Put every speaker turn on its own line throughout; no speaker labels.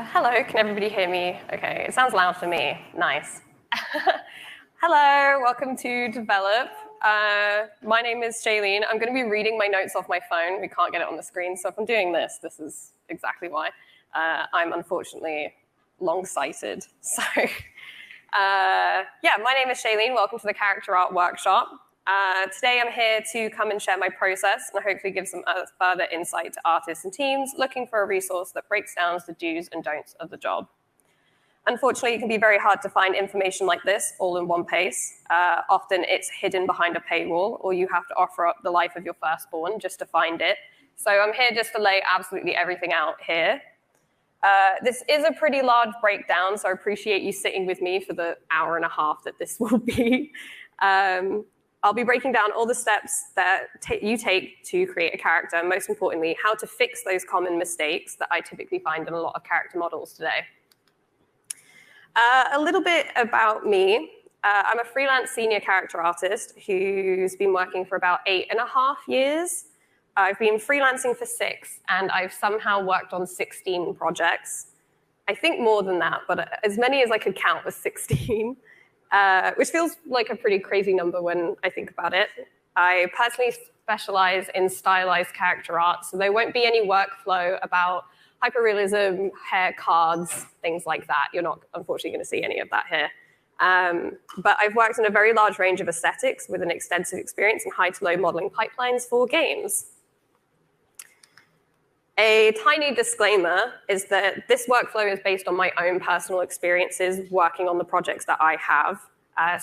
Hello, can everybody hear me? Okay, it sounds loud for me. Nice. Hello, welcome to Develop. My name is Shailene. I'm going to be reading my notes off my phone. We can't get it on the screen, so if I'm doing this, this is exactly why. I'm unfortunately long-sighted. So, yeah, my name is Shailene. Welcome to the Character Art Workshop. Today I'm here to come and share my process and hopefully give some further insight to artists and teams looking for a resource that breaks down the do's and don'ts of the job. Unfortunately, it can be very hard to find information like this all in one place. Often it's hidden behind a paywall, or you have to offer up the life of your firstborn just to find it. So I'm here just to lay absolutely everything out here. This is a pretty large breakdown, so I appreciate you sitting with me for the hour and a half that this will be. I'll be breaking down all the steps that you take to create a character, and most importantly, how to fix those common mistakes that I typically find in a lot of character models today. A little bit about me. I'm a freelance senior character artist who's been working for about 8.5 years. I've been freelancing for 6, and I've somehow worked on 16 projects. I think more than that, but as many as I could count was 16. Which feels like a pretty crazy number when I think about it. I personally specialize in stylized character art, so there won't be any workflow about hyperrealism, hair cards, things like that. You're not, unfortunately, going to see any of that here. But I've worked in a very large range of aesthetics with an extensive experience in high to low modeling pipelines for games. A tiny disclaimer is that this workflow is based on my own personal experiences working on the projects that I have.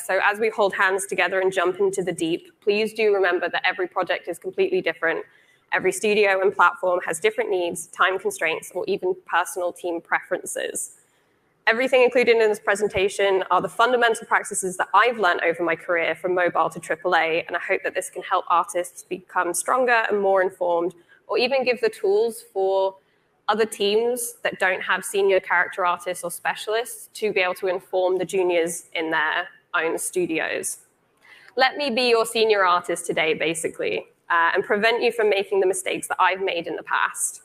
So as we hold hands together and jump into the deep, please do remember that every project is completely different. Every studio and platform has different needs, time constraints, or even personal team preferences. Everything included in this presentation are the fundamental practices that I've learned over my career from mobile to AAA, and I hope that this can help artists become stronger and more informed, or even give the tools for other teams that don't have senior character artists or specialists to be able to inform the juniors in their own studios. Let me be your senior artist today, basically, and prevent you from making the mistakes that I've made in the past.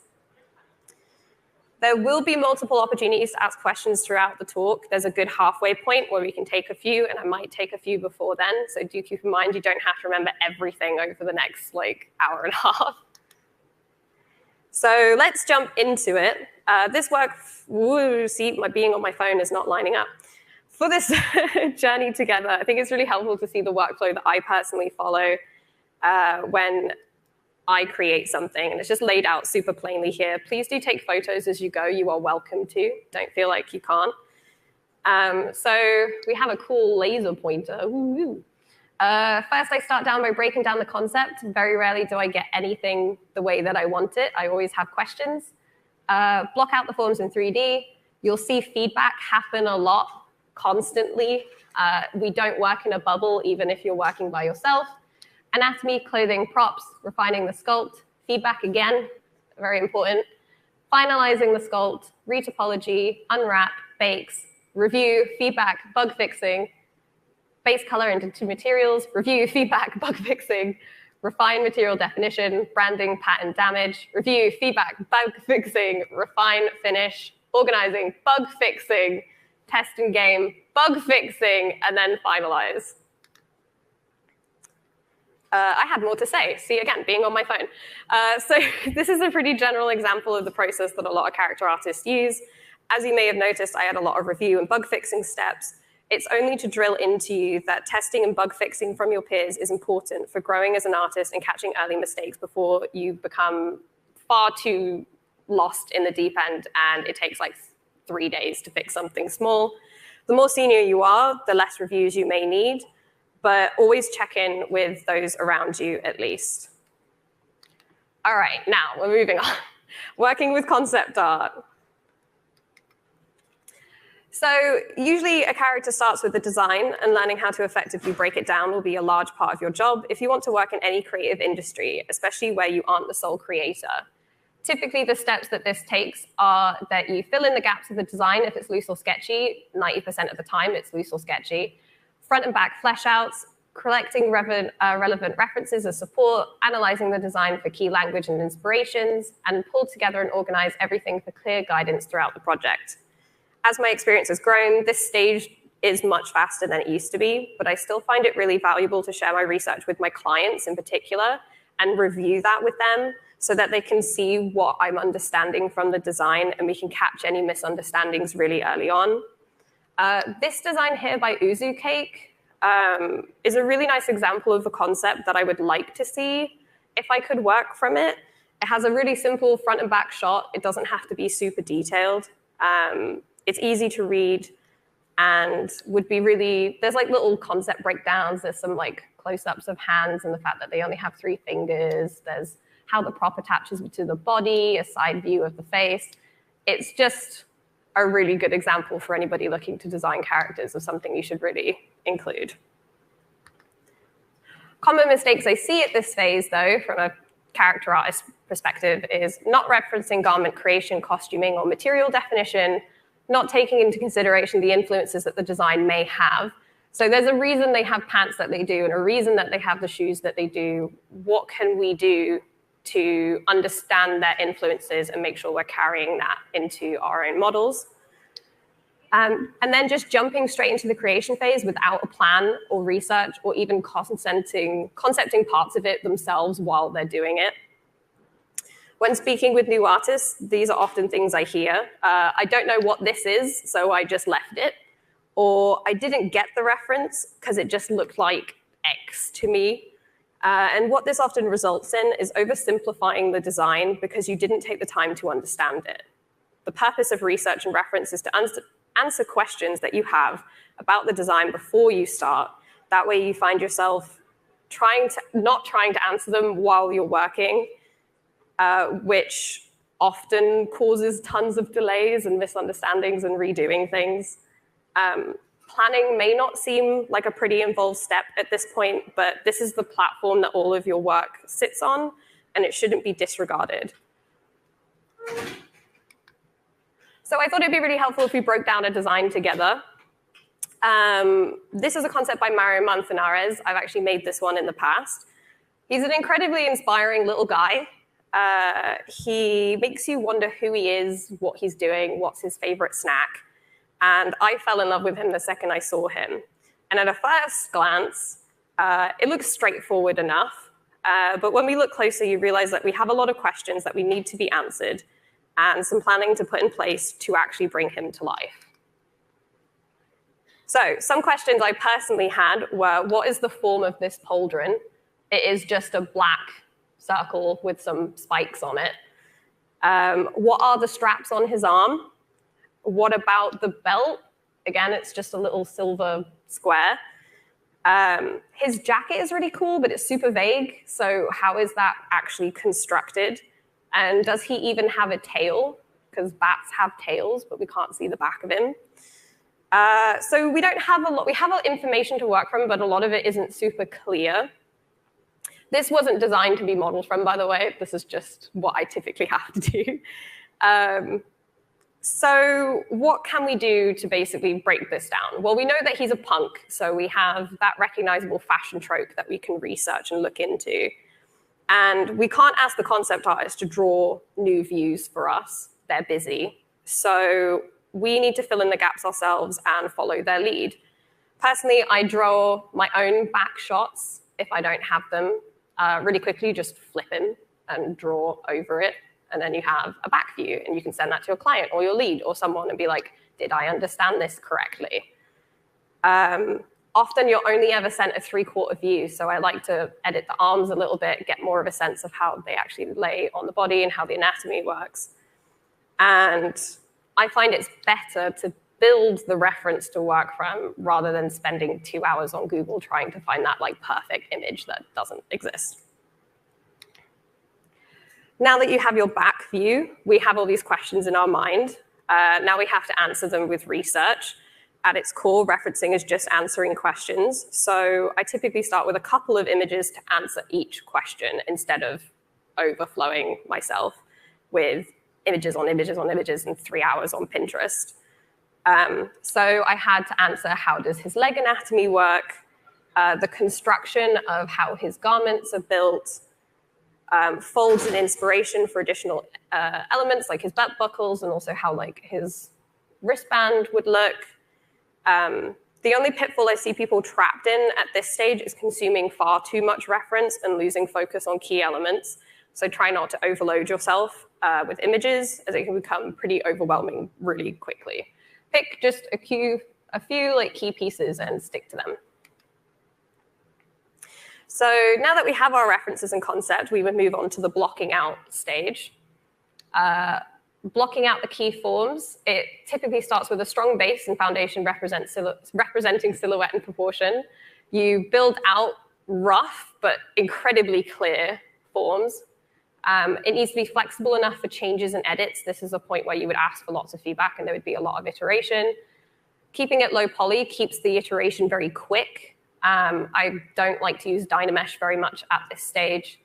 There will be multiple opportunities to ask questions throughout the talk. There's a good halfway point where we can take a few, and I might take a few before then, so do keep in mind you don't have to remember everything over the next hour and a half. So let's jump into it. This work, see, my being on my phone is not lining up. For this journey together, I think it's really helpful to see the workflow that I personally follow when I create something, and it's just laid out super plainly here. Please do take photos as you go. You are welcome to. Don't feel like you can't. So we have a cool laser pointer. Woo-hoo. First, I start down by breaking down the concept. Very rarely do I get anything the way that I want it. I always have questions. Block out the forms in 3D. You'll see feedback happen a lot, constantly. We don't work in a bubble, even if you're working by yourself. Anatomy, clothing, props, refining the sculpt. Feedback again, very important. Finalizing the sculpt, retopology, unwrap, bakes, review, feedback, bug fixing, base color into materials, review, feedback, bug fixing, refine material definition, branding, pattern damage, review, feedback, bug fixing, refine, finish, organizing, bug fixing, test and game, bug fixing, and then finalize. I had more to say. See, again, being on my phone. So this is a pretty general example of the process that a lot of character artists use. As you may have noticed, I had a lot of review and bug fixing steps. It's only to drill into you that testing and bug fixing from your peers is important for growing as an artist and catching early mistakes before you become far too lost in the deep end and it takes 3 days to fix something small. The more senior you are, the less reviews you may need, but always check in with those around you at least. All right, now we're moving on. Working with concept art. So usually a character starts with the design, and learning how to effectively break it down will be a large part of your job if you want to work in any creative industry, especially where you aren't the sole creator. Typically, the steps that this takes are that you fill in the gaps of the design if it's loose or sketchy. 90% of the time, it's loose or sketchy. Front and back flesh outs, collecting relevant references as support, analyzing the design for key language and inspirations, and pull together and organize everything for clear guidance throughout the project. As my experience has grown, this stage is much faster than it used to be, but I still find it really valuable to share my research with my clients in particular and review that with them so that they can see what I'm understanding from the design and we can catch any misunderstandings really early on. This design here by Uzu Cake is a really nice example of a concept that I would like to see if I could work from it. It has a really simple front and back shot. It doesn't have to be super detailed. It's easy to read and would be really, there's like little concept breakdowns. There's some like close-ups of hands and the fact that they only have 3 fingers. There's how the prop attaches to the body, a side view of the face. It's just a really good example for anybody looking to design characters of something you should really include. Common mistakes I see at this phase, though, from a character artist perspective, is not referencing garment creation, costuming, or material definition, not taking into consideration the influences that the design may have. So there's a reason they have pants that they do and a reason that they have the shoes that they do. What can we do to understand their influences and make sure we're carrying that into our own models? And then just jumping straight into the creation phase without a plan or research or even concepting parts of it themselves while they're doing it. When speaking with new artists, these are often things I hear. I don't know what this is, so I just left it. Or I didn't get the reference because it just looked like X to me. And what this often results in is oversimplifying the design because you didn't take the time to understand it. The purpose of research and reference is to answer questions that you have about the design before you start. That way you find yourself not trying to answer them while you're working, which often causes tons of delays and misunderstandings and redoing things. Planning may not seem like a pretty involved step at this point, but this is the platform that all of your work sits on, and it shouldn't be disregarded. So I thought it'd be really helpful if we broke down a design together. This is a concept by Mario Manzanares. I've actually made this one in the past. He's an incredibly inspiring little guy. He makes you wonder who he is, what he's doing, what's his favorite snack. And I fell in love with him the second I saw him. And at a first glance, it looks straightforward enough. But when we look closer, you realize that we have a lot of questions that we need to be answered and some planning to put in place to actually bring him to life. So some questions I personally had were, what is the form of this pauldron? It is just a black circle with some spikes on it. What are the straps on his arm? What about the belt? Again, it's just a little silver square. His jacket is really cool, but it's super vague. So how is that actually constructed? And does he even have a tail? Because bats have tails, but we can't see the back of him. So we don't have a lot. We have information to work from, but a lot of it isn't super clear. This wasn't designed to be modeled from, by the way. This is just what I typically have to do. So what can we do to basically break this down? Well, we know that he's a punk, so we have that recognizable fashion trope that we can research and look into. And we can't ask the concept artist to draw new views for us. They're busy. So we need to fill in the gaps ourselves and follow their lead. Personally, I draw my own back shots if I don't have them. Really quickly, just flip in and draw over it. And then you have a back view, and you can send that to your client or your lead or someone and be like, did I understand this correctly? Often you're only ever sent a 3/4 view, so I like to edit the arms a little bit, get more of a sense of how they actually lay on the body and how the anatomy works. And I find it's better to build the reference to work from rather than spending 2 hours on Google trying to find that like perfect image that doesn't exist. Now that you have your back view, we have all these questions in our mind. Now we have to answer them with research. At its core, referencing is just answering questions. So I typically start with a couple of images to answer each question instead of overflowing myself with images on images on images and 3 hours on Pinterest. So I had to answer, how does his leg anatomy work? the construction of how his garments are built, folds and inspiration for additional elements like his belt buckles, and also how like his wristband would look. The only pitfall I see people trapped in at this stage is consuming far too much reference and losing focus on key elements. So try not to overload yourself with images, as it can become pretty overwhelming really quickly. Pick just a few like key pieces and stick to them. So now that we have our references and concept, we would move on to the blocking out stage. Blocking out the key forms, it typically starts with a strong base and foundation representing silhouette and proportion. You build out rough but incredibly clear forms. It needs to be flexible enough for changes and edits. This is a point where you would ask for lots of feedback and there would be a lot of iteration. Keeping it low poly keeps the iteration very quick. I don't like to use Dynamesh very much at this stage.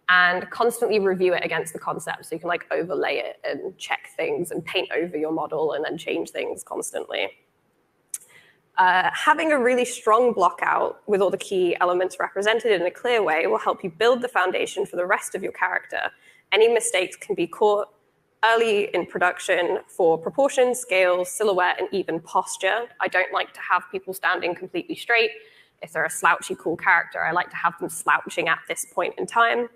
And constantly review it against the concept. So you can like overlay it and check things and paint over your model and then change things constantly. Having a really strong block out with all the key elements represented in a clear way will help you build the foundation for the rest of your character. Any mistakes can be caught early in production for proportion, scale, silhouette, and even posture. I don't like to have people standing completely straight. If they're a slouchy, cool character, I like to have them slouching at this point in time.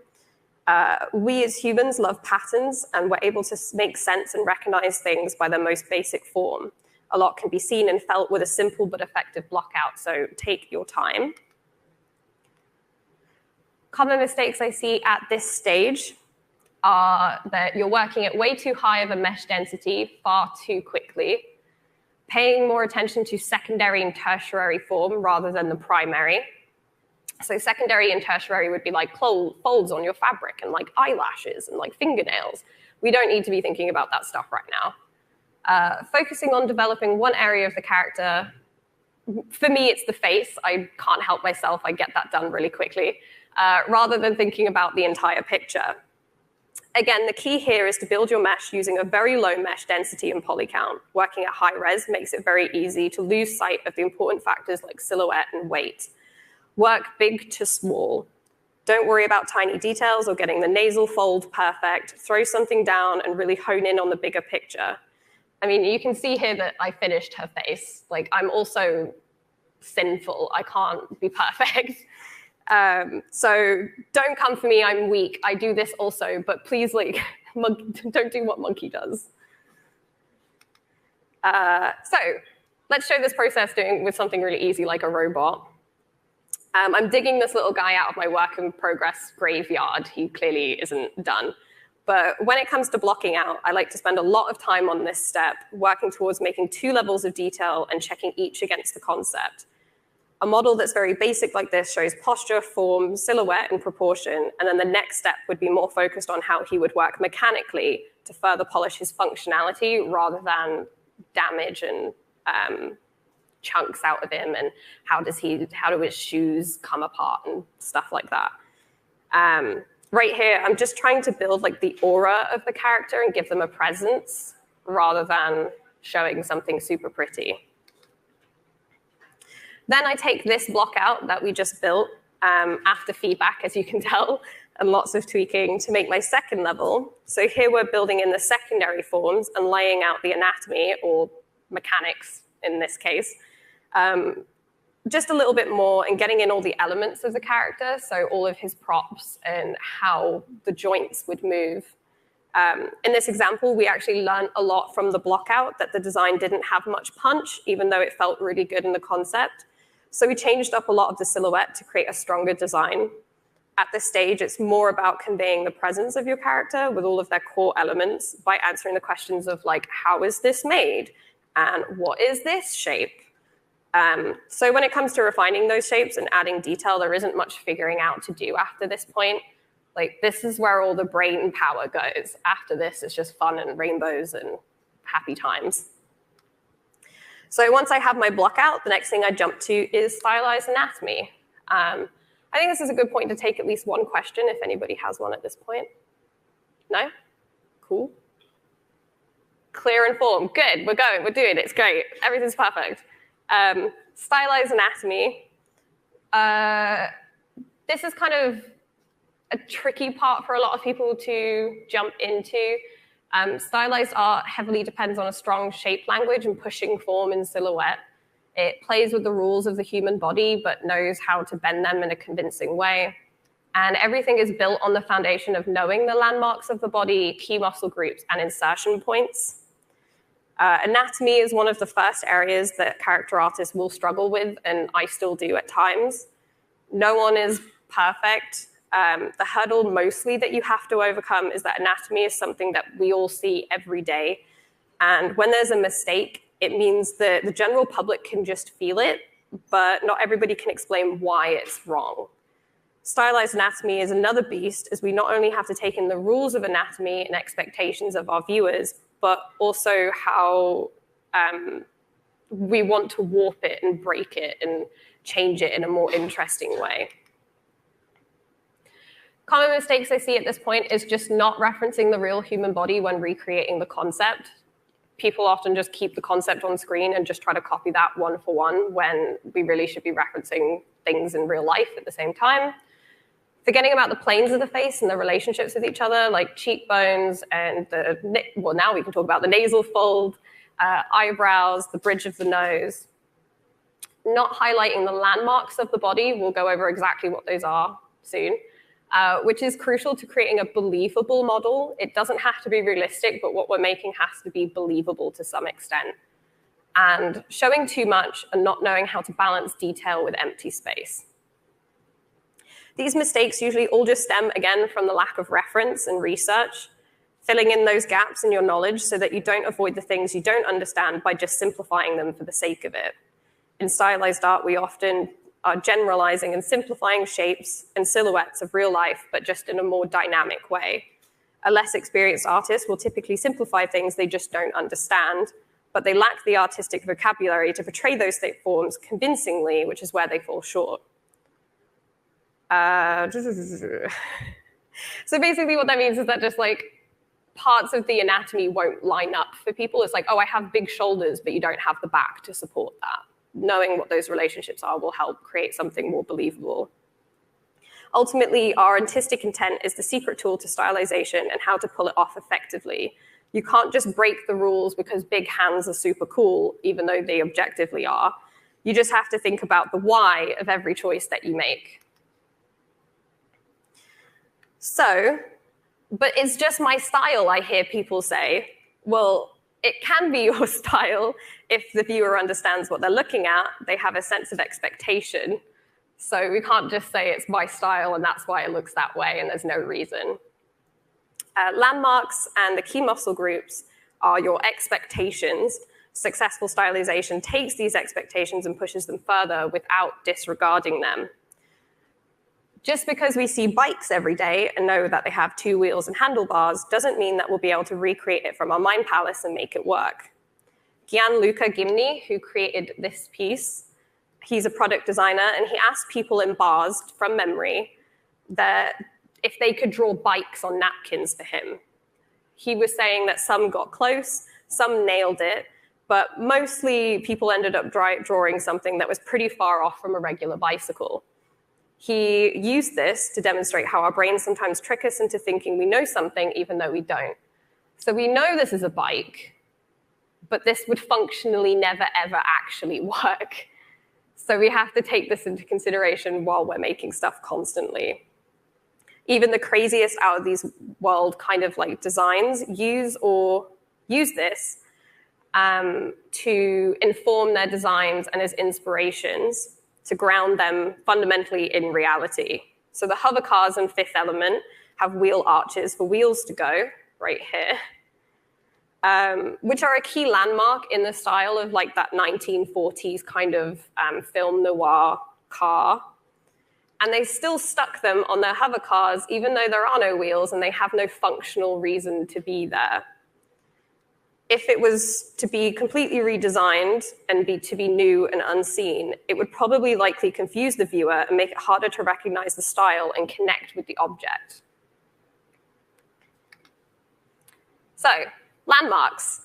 We as humans love patterns, and we're able to make sense and recognize things by their most basic form. A lot can be seen and felt with a simple but effective block out, so take your time. Common mistakes I see at this stage are that you're working at way too high of a mesh density far too quickly, paying more attention to secondary and tertiary form rather than the primary. So secondary and tertiary would be like folds on your fabric and like eyelashes and like fingernails. We don't need to be thinking about that stuff right now. Focusing on developing one area of the character. For me, it's the face. I can't help myself. I get that done really quickly, rather than thinking about the entire picture. Again, the key here is to build your mesh using a very low mesh density and poly count. Working at high res makes it very easy to lose sight of the important factors like silhouette and weight. Work big to small. Don't worry about tiny details or getting the nasal fold perfect. Throw something down and really hone in on the bigger picture. I mean, you can see here that I finished her face. Like, I'm also sinful. I can't be perfect. So don't come for me. I'm weak. I do this also, but please, like, don't do what Monkey does. So let's show this process with something really easy like a robot. I'm digging this little guy out of my work in progress graveyard. He clearly isn't done. But when it comes to blocking out, I like to spend a lot of time on this step, working towards making 2 levels of detail and checking each against the concept. A model that's very basic like this shows posture, form, silhouette, and proportion. And then the next step would be more focused on how he would work mechanically to further polish his functionality rather than damage and chunks out of him, and how do his shoes come apart and stuff like that. Right here, I'm just trying to build like the aura of the character and give them a presence rather than showing something super pretty. Then I take this block out that we just built after feedback, as you can tell, and lots of tweaking to make my second level. So here we're building in the secondary forms and laying out the anatomy, or mechanics in this case, just a little bit more, and getting in all the elements of the character, so all of his props and how the joints would move. In this example, we actually learned a lot from the block out that the design didn't have much punch, even though it felt really good in the concept. So we changed up a lot of the silhouette to create a stronger design. At this stage, it's more about conveying the presence of your character with all of their core elements by answering the questions of like, how is this made? And what is this shape? So when it comes to refining those shapes and adding detail, there isn't much figuring out to do after this point. Like, this is where all the brain power goes. After this, it's just fun and rainbows and happy times. So once I have my block out, the next thing I jump to is stylized anatomy. I think this is a good point to take at least one question, if anybody has one at this point. No? Cool. Clear and form. Good. We're going. We're doing it. It's great. Everything's perfect. Stylized anatomy. This is kind of a tricky part for a lot of people to jump into. Stylized art heavily depends on a strong shape language and pushing form in silhouette. It plays with the rules of the human body, but knows how to bend them in a convincing way. And everything is built on the foundation of knowing the landmarks of the body, key muscle groups, and insertion points. Anatomy is one of the first areas that character artists will struggle with, and I still do at times. No one is perfect. The hurdle mostly that you have to overcome is that anatomy is something that we all see every day. And when there's a mistake, it means that the general public can just feel it, but not everybody can explain why it's wrong. Stylized anatomy is another beast, as we not only have to take in the rules of anatomy and expectations of our viewers, but also how we want to warp it and break it and change it in a more interesting way. Common mistakes I see at this point is just not referencing the real human body when recreating the concept. People often just keep the concept on screen and just try to copy that one for one when we really should be referencing things in real life at the same time. Forgetting about the planes of the face and the relationships with each other, like cheekbones and now we can talk about the nasal fold, eyebrows, the bridge of the nose. Not highlighting the landmarks of the body, we'll go over exactly what those are soon, which is crucial to creating a believable model. It doesn't have to be realistic, but what we're making has to be believable to some extent. And showing too much and not knowing how to balance detail with empty space. These mistakes usually all just stem, again, from the lack of reference and research, filling in those gaps in your knowledge so that you don't avoid the things you don't understand by just simplifying them for the sake of it. In stylized art, we often are generalizing and simplifying shapes and silhouettes of real life, but just in a more dynamic way. A less experienced artist will typically simplify things they just don't understand, but they lack the artistic vocabulary to portray those state forms convincingly, which is where they fall short. So basically what that means is that just like parts of the anatomy won't line up for people. It's like, oh, I have big shoulders, but you don't have the back to support that. Knowing what those relationships are will help create something more believable. Ultimately, our artistic intent is the secret tool to stylization and how to pull it off effectively. You can't just break the rules because big hands are super cool, even though they objectively are. You just have to think about the why of every choice that you make. So, but it's just my style, I hear people say. Well, it can be your style if the viewer understands what they're looking at. They have a sense of expectation. So we can't just say it's my style and that's why it looks that way and there's no reason. Landmarks and the key muscle groups are your expectations. Successful stylization takes these expectations and pushes them further without disregarding them. Just because we see bikes every day and know that they have 2 wheels and handlebars doesn't mean that we'll be able to recreate it from our mind palace and make it work. Gianluca Gimni, who created this piece, he's a product designer, and he asked people in bars from memory that if they could draw bikes on napkins for him. He was saying that some got close, some nailed it, but mostly people ended up drawing something that was pretty far off from a regular bicycle. He used this to demonstrate how our brains sometimes trick us into thinking we know something even though we don't. So we know this is a bike, but this would functionally never, ever actually work. So we have to take this into consideration while we're making stuff constantly. Even the craziest out of these world kind of like designs use this to inform their designs and as inspirations to ground them fundamentally in reality. So the hover cars in Fifth Element have wheel arches for wheels to go, right here, which are a key landmark in the style of like that 1940s kind of film noir car. And they still stuck them on their hover cars, even though there are no wheels and they have no functional reason to be there. If it was to be completely redesigned and to be new and unseen, it would probably likely confuse the viewer and make it harder to recognize the style and connect with the object. So, Landmarks.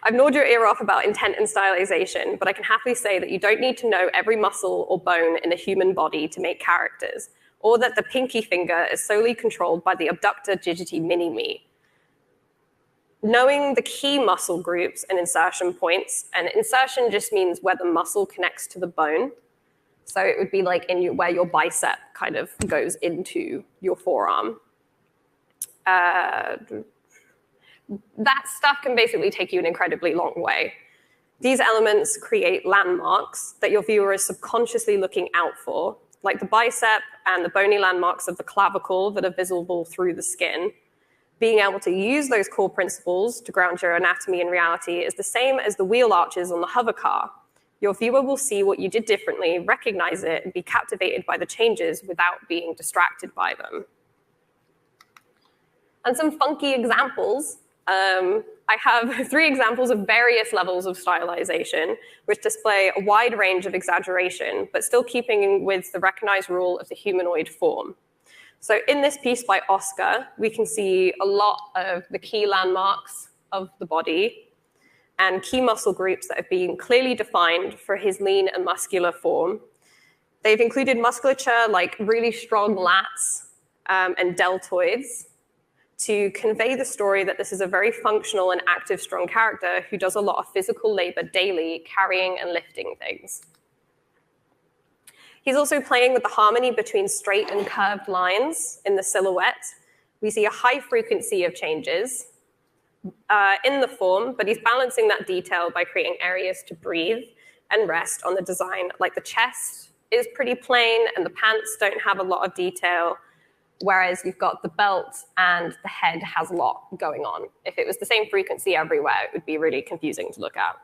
I've gnawed your ear off about intent and stylization, but I can happily say that you don't need to know every muscle or bone in a human body to make characters, or that the pinky finger is solely controlled by the abductor digiti mini-me. Knowing the key muscle groups and insertion points, and insertion just means where the muscle connects to the bone. So it would be like where your bicep kind of goes into your forearm. That stuff can basically take you an incredibly long way. These elements create landmarks that your viewer is subconsciously looking out for, like the bicep and the bony landmarks of the clavicle that are visible through the skin. Being able to use those core principles to ground your anatomy in reality is the same as the wheel arches on the hover car. Your viewer will see what you did differently, recognize it, and be captivated by the changes without being distracted by them. And some funky examples. I have 3 examples of various levels of stylization, which display a wide range of exaggeration, but still keeping with the recognized rule of the humanoid form. So in this piece by Oscar, we can see a lot of the key landmarks of the body and key muscle groups that have been clearly defined for his lean and muscular form. They've included musculature like really strong lats and deltoids to convey the story that this is a very functional and active, strong character who does a lot of physical labor daily, carrying and lifting things. He's also playing with the harmony between straight and curved lines in the silhouette. We see a high frequency of changes in the form, but he's balancing that detail by creating areas to breathe and rest on the design. Like the chest is pretty plain and the pants don't have a lot of detail, whereas you've got the belt and the head has a lot going on. If it was the same frequency everywhere, it would be really confusing to look at.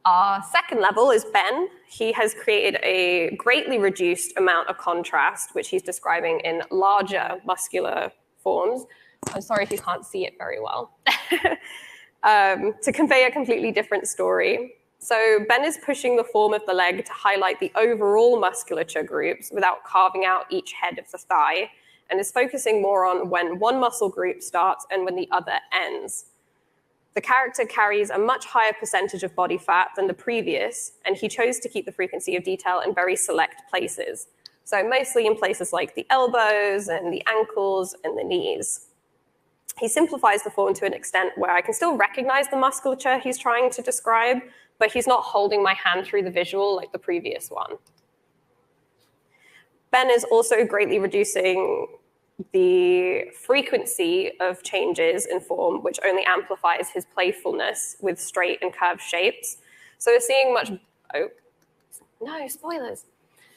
Our second level is Ben. He has created a greatly reduced amount of contrast, which he's describing in larger muscular forms. I'm sorry if you can't see it very well. To convey a completely different story. So Ben is pushing the form of the leg to highlight the overall musculature groups without carving out each head of the thigh, and is focusing more on when one muscle group starts and when the other ends. The character carries a much higher percentage of body fat than the previous, and he chose to keep the frequency of detail in very select places. So mostly in places like the elbows and the ankles and the knees. He simplifies the form to an extent where I can still recognize the musculature he's trying to describe, but he's not holding my hand through the visual like the previous one. Ben is also greatly reducing the frequency of changes in form, which only amplifies his playfulness with straight and curved shapes. So we're seeing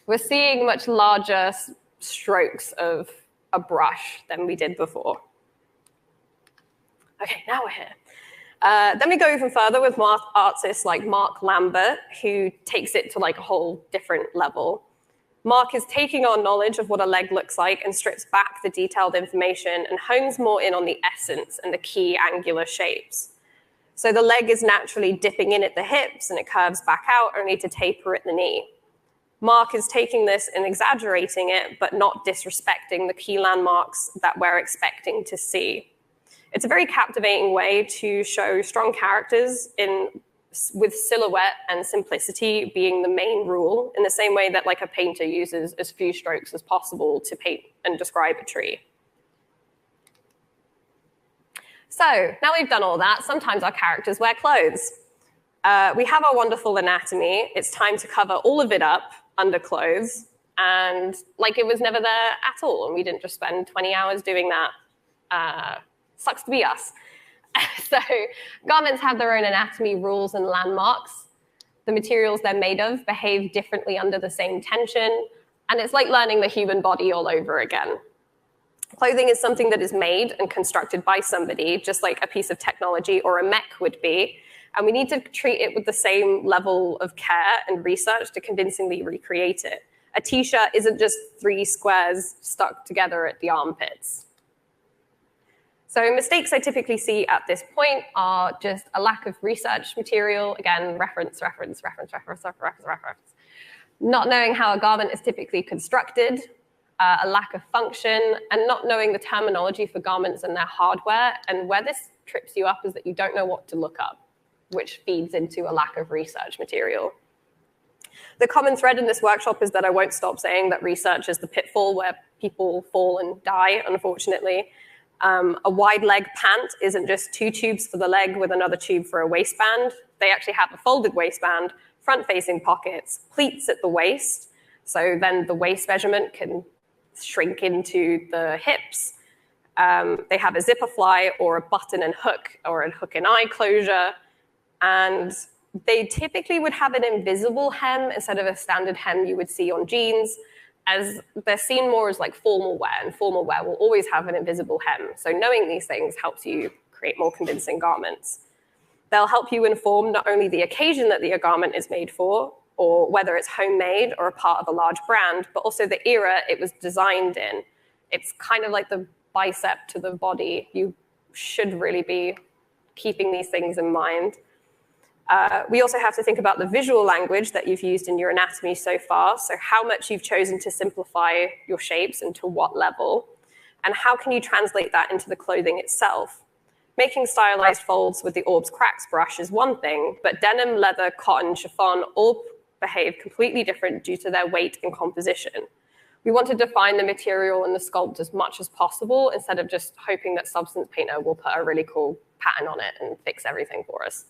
We're seeing much larger strokes of a brush than we did before. Okay, now we're here. Then we go even further with artists like Mark Lambert, who takes it to like a whole different level. Mark is taking our knowledge of what a leg looks like and strips back the detailed information and hones more in on the essence and the key angular shapes. So the leg is naturally dipping in at the hips and it curves back out only to taper at the knee. Mark is taking this and exaggerating it, but not disrespecting the key landmarks that we're expecting to see. It's a very captivating way to show strong characters with silhouette and simplicity being the main rule, in the same way that like a painter uses as few strokes as possible to paint and describe a tree. So now we've done all that, sometimes our characters wear clothes. We have our wonderful anatomy. It's time to cover all of it up under clothes, and like it was never there at all, and we didn't just spend 20 hours doing that. Sucks to be us. So garments have their own anatomy rules and landmarks. The materials they're made of behave differently under the same tension, and it's like learning the human body all over again. Clothing is something that is made and constructed by somebody, just like a piece of technology or a mech would be, and we need to treat it with the same level of care and research to convincingly recreate it. A t-shirt isn't just 3 squares stuck together at the armpits. So mistakes I typically see at this point are just a lack of research material, again, reference. Not knowing how a garment is typically constructed, a lack of function, and not knowing the terminology for garments and their hardware. And where this trips you up is that you don't know what to look up, which feeds into a lack of research material. The common thread in this workshop is that I won't stop saying that research is the pitfall where people fall and die, unfortunately. A wide leg pant isn't just 2 tubes for the leg with another tube for a waistband. They actually have a folded waistband, front-facing pockets, pleats at the waist, so then the waist measurement can shrink into the hips. They have a zipper fly or a button and hook or a hook and eye closure, and they typically would have an invisible hem instead of a standard hem you would see on jeans, as they're seen more as like formal wear, and formal wear will always have an invisible hem. So knowing these things helps you create more convincing garments. They'll help you inform not only the occasion that the garment is made for, or whether it's homemade or a part of a large brand, but also the era it was designed in. It's kind of like the bicep to the body. You should really be keeping these things in mind. We also have to think about the visual language that you've used in your anatomy so far, so how much you've chosen to simplify your shapes and to what level, and how can you translate that into the clothing itself. Making stylized folds with the Orbs Cracks brush is one thing, but denim, leather, cotton, chiffon all behave completely different due to their weight and composition. We want to define the material and the sculpt as much as possible instead of just hoping that Substance Painter will put a really cool pattern on it and fix everything for us.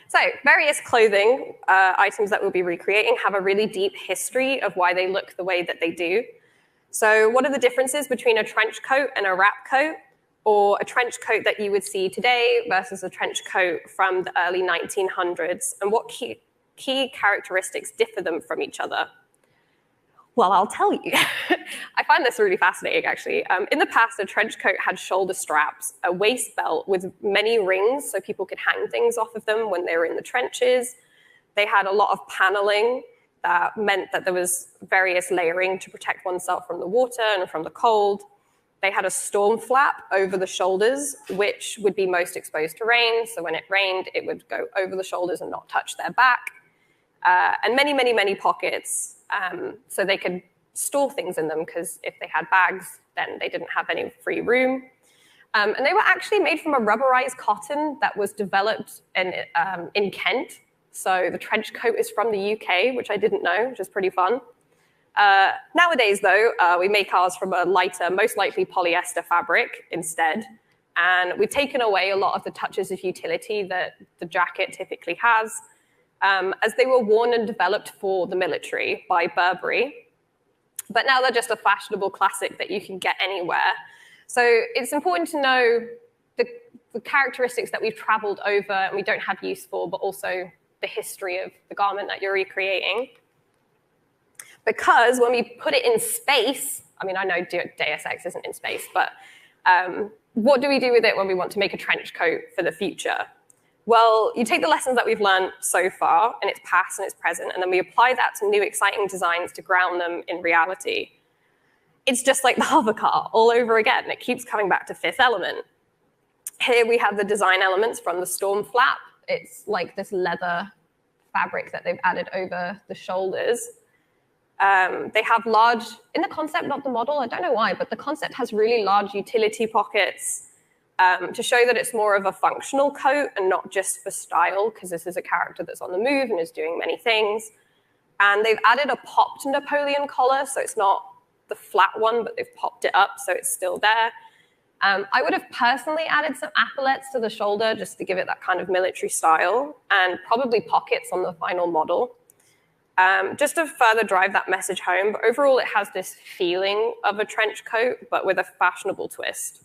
So various clothing items that we'll be recreating have a really deep history of why they look the way that they do. So what are the differences between a trench coat and a wrap coat, or a trench coat that you would see today versus a trench coat from the early 1900s, and what key characteristics differ them from each other? Well, I'll tell you. I find this really fascinating, actually. In the past, a trench coat had shoulder straps, a waist belt with many rings so people could hang things off of them when they were in the trenches. They had a lot of paneling that meant that there was various layering to protect oneself from the water and from the cold. They had a storm flap over the shoulders, which would be most exposed to rain. So when it rained, it would go over the shoulders and not touch their back. And many, many, many pockets, so they could store things in them, because if they had bags, then they didn't have any free room. And they were actually made from a rubberized cotton that was developed in Kent. So the trench coat is from the UK, which I didn't know, which is pretty fun. Nowadays, though, we make ours from a lighter, most likely polyester fabric instead. And we've taken away a lot of the touches of utility that the jacket typically has, as they were worn and developed for the military by Burberry. But now they're just a fashionable classic that you can get anywhere. So it's important to know the characteristics that we've traveled over and we don't have use for, but also the history of the garment that you're recreating. Because when we put it in space, I mean, I know Deus Ex isn't in space, but what do we do with it when we want to make a trench coat for the future? Well, you take the lessons that we've learned so far, and its past and its present, and then we apply that to new exciting designs to ground them in reality. It's just like the hover car all over again. It keeps coming back to Fifth Element. Here we have the design elements from the storm flap. It's like this leather fabric that they've added over the shoulders. They have large, in the concept, not the model, I don't know why, but the concept has really large utility pockets to show that it's more of a functional coat and not just for style, because this is a character that's on the move and is doing many things. And they've added a popped Napoleon collar, so it's not the flat one, but they've popped it up, so it's still there. I would have personally added some epaulets to the shoulder just to give it that kind of military style, and probably pockets on the final model. Just to further drive that message home, but overall it has this feeling of a trench coat, but with a fashionable twist.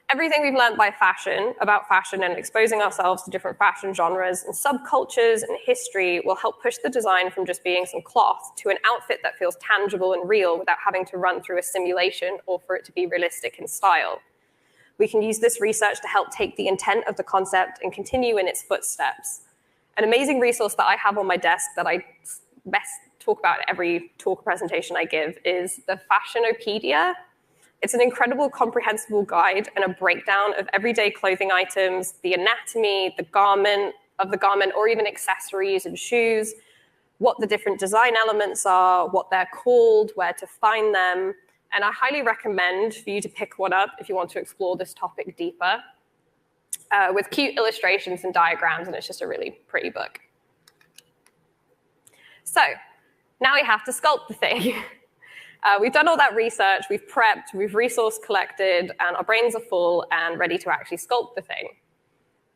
Everything we've learned about fashion and exposing ourselves to different fashion genres and subcultures and history will help push the design from just being some cloth to an outfit that feels tangible and real without having to run through a simulation or for it to be realistic in style. We can use this research to help take the intent of the concept and continue in its footsteps. An amazing resource that I have on my desk that I best talk about at every talk or presentation I give is the Fashionopedia. It's an incredible comprehensible guide and a breakdown of everyday clothing items, the anatomy, the garment, or even accessories and shoes, what the different design elements are, what they're called, where to find them. And I highly recommend for you to pick one up if you want to explore this topic deeper, with cute illustrations and diagrams, and it's just a really pretty book. So now we have to sculpt the thing. We've done all that research, we've prepped, we've resource collected, and our brains are full and ready to actually sculpt the thing.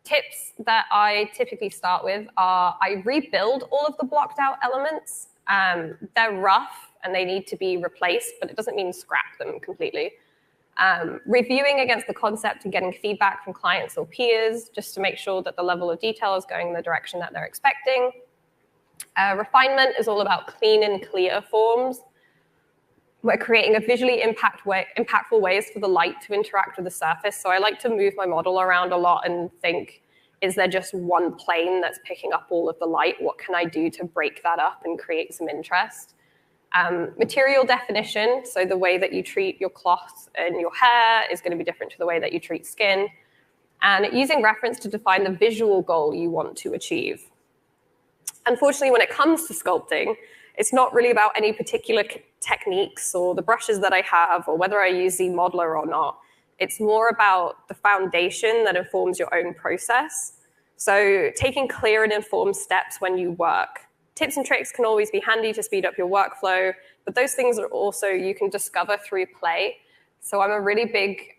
Tips that I typically start with are I rebuild all of the blocked out elements. They're rough and they need to be replaced, but it doesn't mean scrap them completely. Reviewing against the concept and getting feedback from clients or peers just to make sure that the level of detail is going in the direction that they're expecting. Refinement is all about clean and clear forms. We're creating a visually impactful ways for the light to interact with the surface. So I like to move my model around a lot and think, is there just one plane that's picking up all of the light? What can I do to break that up and create some interest? Material definition, so the way that you treat your cloth and your hair is going to be different to the way that you treat skin. And using reference to define the visual goal you want to achieve. Unfortunately, when it comes to sculpting, it's not really about any particular techniques or the brushes that I have or whether I use Z-Modeler or not. It's more about the foundation that informs your own process. So taking clear and informed steps when you work. Tips and tricks can always be handy to speed up your workflow, but those things are also you can discover through play. So I'm a really big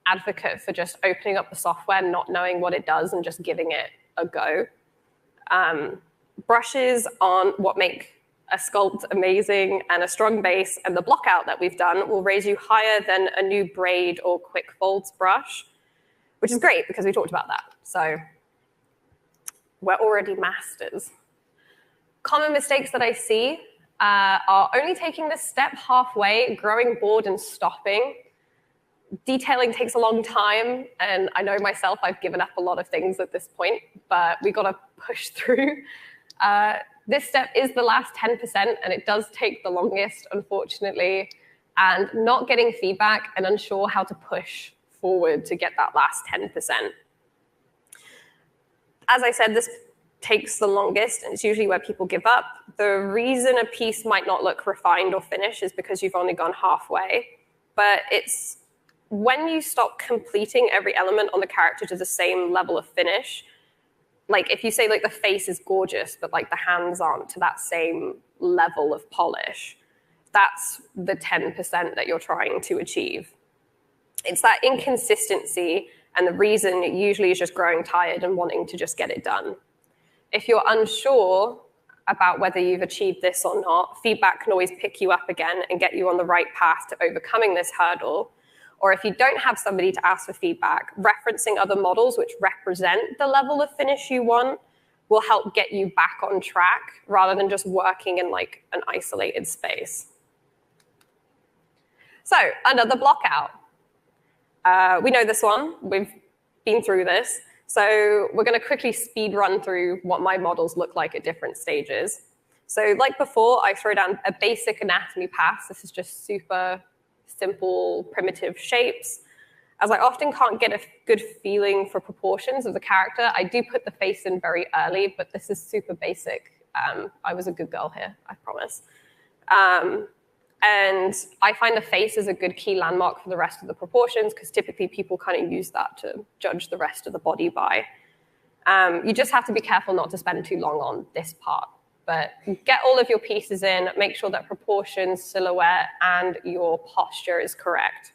advocate for just opening up the software, not knowing what it does, and just giving it a go. Brushes on what make a sculpt amazing, and a strong base, and the block out that we've done will raise you higher than a new braid or quick folds brush, which is great because we talked about that. So we're already masters. Common mistakes that I see are only taking this step halfway, growing bored and stopping. Detailing takes a long time, and I know myself, I've given up a lot of things at this point, but we got to push through. This step is the last 10%, and it does take the longest, unfortunately, and not getting feedback and unsure how to push forward to get that last 10%. As I said, this takes the longest, and it's usually where people give up. The reason a piece might not look refined or finished is because you've only gone halfway, but it's when you stop completing every element on the character to the same level of finish. Like if you say like the face is gorgeous, but like the hands aren't to that same level of polish, that's the 10% that you're trying to achieve. It's that inconsistency, and the reason it usually is just growing tired and wanting to just get it done. If you're unsure about whether you've achieved this or not, feedback can always pick you up again and get you on the right path to overcoming this hurdle. Or if you don't have somebody to ask for feedback, referencing other models which represent the level of finish you want will help get you back on track rather than just working in like an isolated space. So another block out. We know this one. We've been through this. So we're going to quickly speed run through what my models look like at different stages. So like before, I throw down a basic anatomy pass. This is just super simple, primitive shapes. As I often can't get a good feeling for proportions of the character, I do put the face in very early, but this is super basic. I was a good girl here, I promise. And I find the face is a good key landmark for the rest of the proportions because typically people kind of use that to judge the rest of the body by. You just have to be careful not to spend too long on this part. But get all of your pieces in, make sure that proportions, silhouette, and your posture is correct.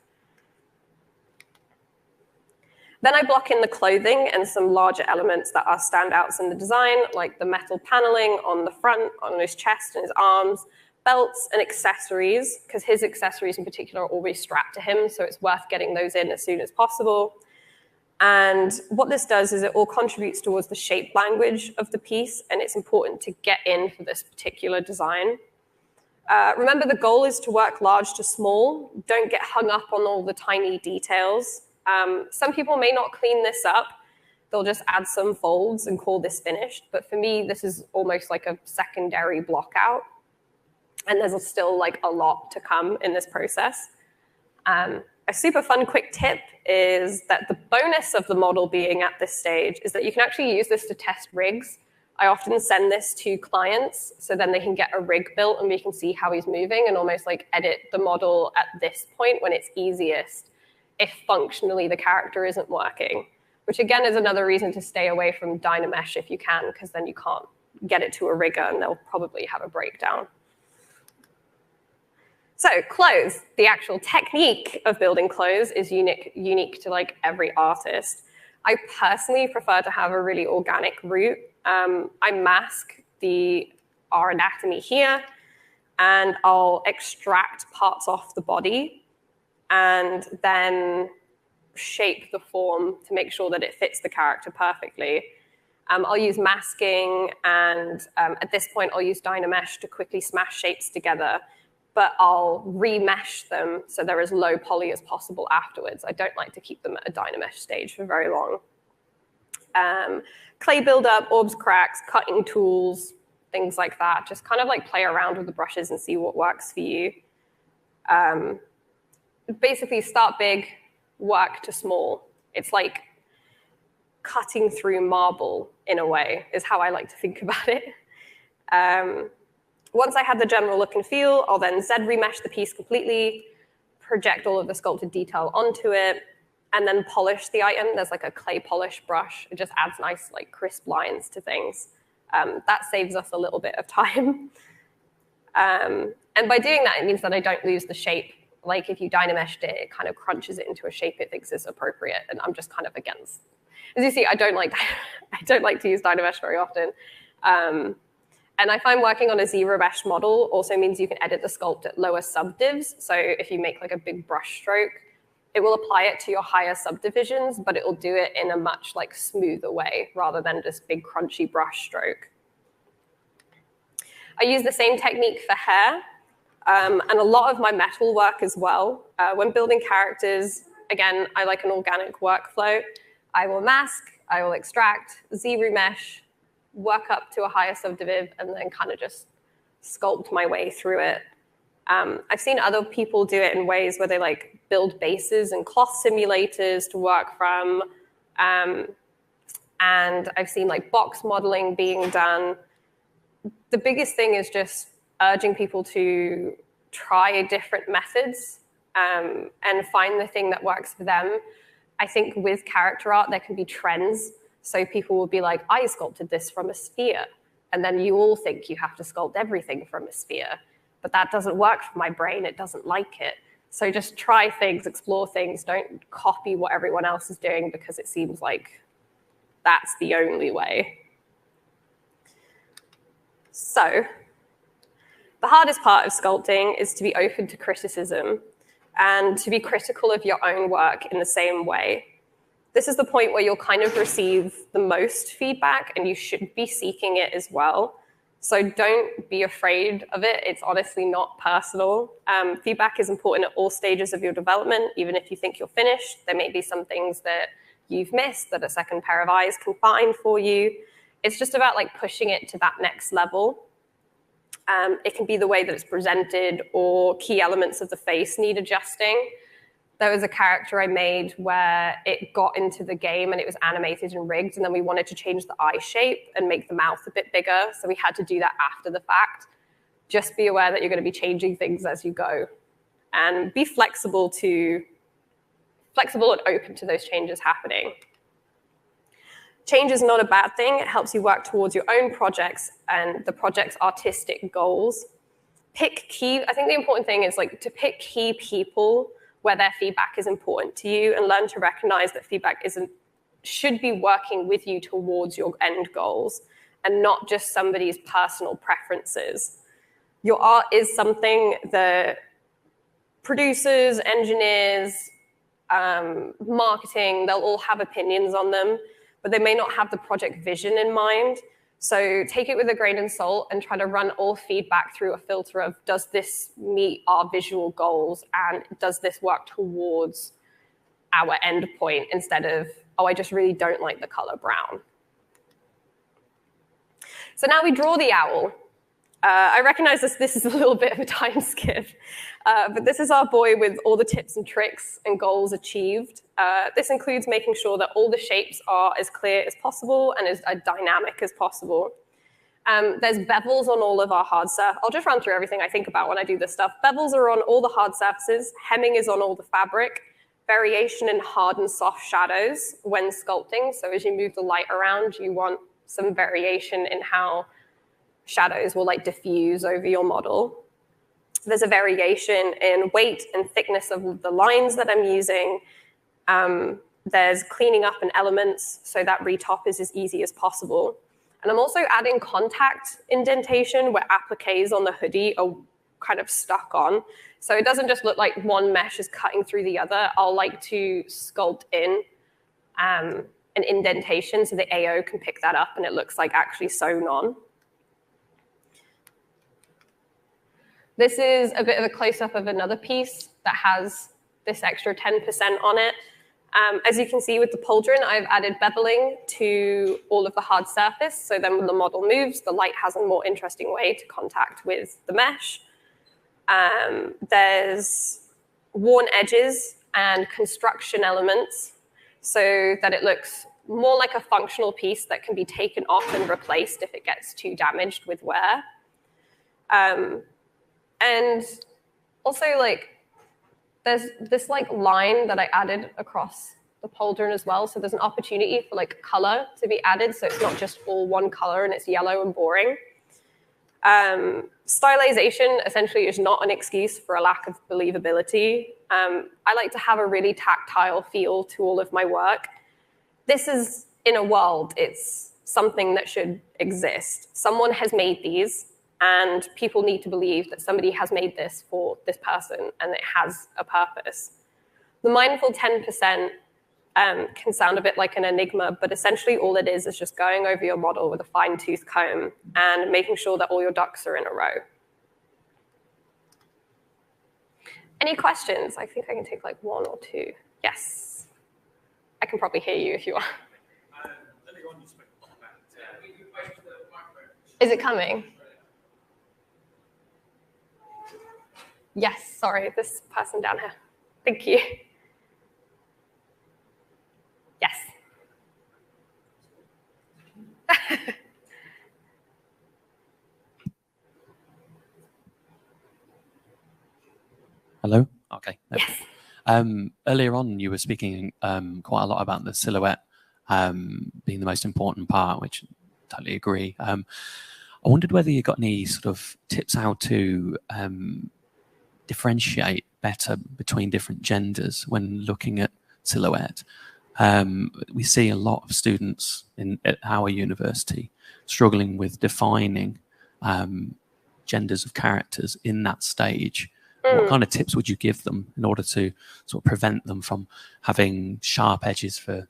Then I block in the clothing and some larger elements that are standouts in the design, like the metal paneling on the front, on his chest and his arms, belts and accessories, because his accessories in particular are always strapped to him, so it's worth getting those in as soon as possible. And what this does is it all contributes towards the shape language of the piece, and it's important to get in for this particular design. Remember, the goal is to work large to small. Don't get hung up on all the tiny details. Some people may not clean this up. They'll just add some folds and call this finished. But for me, this is almost like a secondary block out. And there's still like a lot to come in this process. A super fun quick tip is that the bonus of the model being at this stage is that you can actually use this to test rigs I often send this to clients so then they can get a rig built and we can see how he's moving and almost like edit the model at this point when it's easiest if functionally the character isn't working, which again is another reason to stay away from Dynamesh if you can, because then you can't get it to a rigger and they'll probably have a breakdown. So clothes, the actual technique of building clothes is unique to like every artist. I personally prefer to have a really organic route. I mask our anatomy here, and I'll extract parts off the body and then shape the form to make sure that it fits the character perfectly. I'll use masking, and at this point, I'll use Dynamesh to quickly smash shapes together, but I'll remesh them so they're as low poly as possible afterwards. I don't like to keep them at a Dynamesh stage for very long. Clay buildup, orbs, cracks, cutting tools, things like that. Just kind of like play around with the brushes and see what works for you. Basically, start big, work to small. It's like cutting through marble in a way, is how I like to think about it. Once I have the general look and feel, I'll then Z remesh the piece completely, project all of the sculpted detail onto it, and then polish the item. There's like a clay polish brush. It just adds nice, like crisp lines to things. That saves us a little bit of time. And by doing that, it means that I don't lose the shape. Like if you Dynameshed it, it kind of crunches it into a shape it thinks is appropriate, and I'm just kind of against. As you see, I don't like to use Dynamesh very often. And I find working on a zero mesh model also means you can edit the sculpt at lower subdivs. So if you make like a big brush stroke, it will apply it to your higher subdivisions, but it will do it in a much like smoother way rather than just big crunchy brush stroke. I use the same technique for hair and a lot of my metal work as well. When building characters, again, I like an organic workflow. I will mask, I will extract, Z remesh, work up to a higher subdiv, and then kind of just sculpt my way through it. I've seen other people do it in ways where they like build bases and cloth simulators to work from. And I've seen like box modeling being done. The biggest thing is just urging people to try different methods and find the thing that works for them. I think with character art, there can be trends. So people will be like, I sculpted this from a sphere. And then you all think you have to sculpt everything from a sphere. But that doesn't work for my brain. It doesn't like it. So just try things, explore things. Don't copy what everyone else is doing because it seems like that's the only way. So the hardest part of sculpting is to be open to criticism and to be critical of your own work in the same way. This is the point where you'll kind of receive the most feedback, and you should be seeking it as well. So don't be afraid of it. It's honestly not personal. Feedback is important at all stages of your development. Even if you think you're finished, there may be some things that you've missed that a second pair of eyes can find for you. It's just about like pushing it to that next level. It can be the way that it's presented, or key elements of the face need adjusting. There was a character I made where it got into the game and it was animated and rigged, and then we wanted to change the eye shape and make the mouth a bit bigger, so we had to do that after the fact. Just be aware that you're going to be changing things as you go, and be flexible and open to those changes happening. Change is not a bad thing. It helps you work towards your own projects and the project's artistic goals. I think the important thing is like to pick key people where their feedback is important to you, and learn to recognize that feedback should be working with you towards your end goals and not just somebody's personal preferences. Your art is something that producers, engineers, marketing, they'll all have opinions on them, but they may not have the project vision in mind. So take it with a grain of salt and try to run all feedback through a filter of, does this meet our visual goals, and does this work towards our end point, instead of, oh, I just really don't like the color brown. So now we draw the owl. I recognize this is a little bit of a time skip, but this is our boy with all the tips and tricks and goals achieved. This includes making sure that all the shapes are as clear as possible and as dynamic as possible. There's bevels on all of our hard surfaces. I'll just run through everything I think about when I do this stuff. Bevels are on all the hard surfaces. Hemming is on all the fabric. Variation in hard and soft shadows when sculpting. So as you move the light around, you want some variation in how shadows will like diffuse over your model. There's a variation in weight and thickness of the lines that I'm using. There's cleaning up in elements so that retop is as easy as possible. And I'm also adding contact indentation where appliques on the hoodie are kind of stuck on. So it doesn't just look like one mesh is cutting through the other. I'll like to sculpt in an indentation so the AO can pick that up and it looks like actually sewn on. This is a bit of a close-up of another piece that has this extra 10% on it. As you can see with the pauldron, I've added beveling to all of the hard surface, so then when the model moves, the light has a more interesting way to contact with the mesh. There's worn edges and construction elements so that it looks more like a functional piece that can be taken off and replaced if it gets too damaged with wear. And also, like, there's this like line that I added across the pauldron as well. So there's an opportunity for like color to be added. So it's not just all one color and it's yellow and boring. Stylization essentially is not an excuse for a lack of believability. I like to have a really tactile feel to all of my work. This is in a world, it's something that should exist. Someone has made these. And people need to believe that somebody has made this for this person and it has a purpose. The mindful 10% can sound a bit like an enigma, but essentially all it is just going over your model with a fine-tooth comb and making sure that all your ducks are in a row. Any questions? I think I can take like one or two. Yes. I can probably hear you if you are. Is it coming? Yes, sorry, this person down here. Thank you. Yes.
Hello? Okay.
Yes.
Earlier on, you were speaking quite a lot about the silhouette being the most important part, which I totally agree. I wondered whether you got any sort of tips how to differentiate better between different genders when looking at silhouette. We see a lot of students at our university struggling with defining genders of characters in that stage. What kind of tips would you give them in order to sort of prevent them from having sharp edges for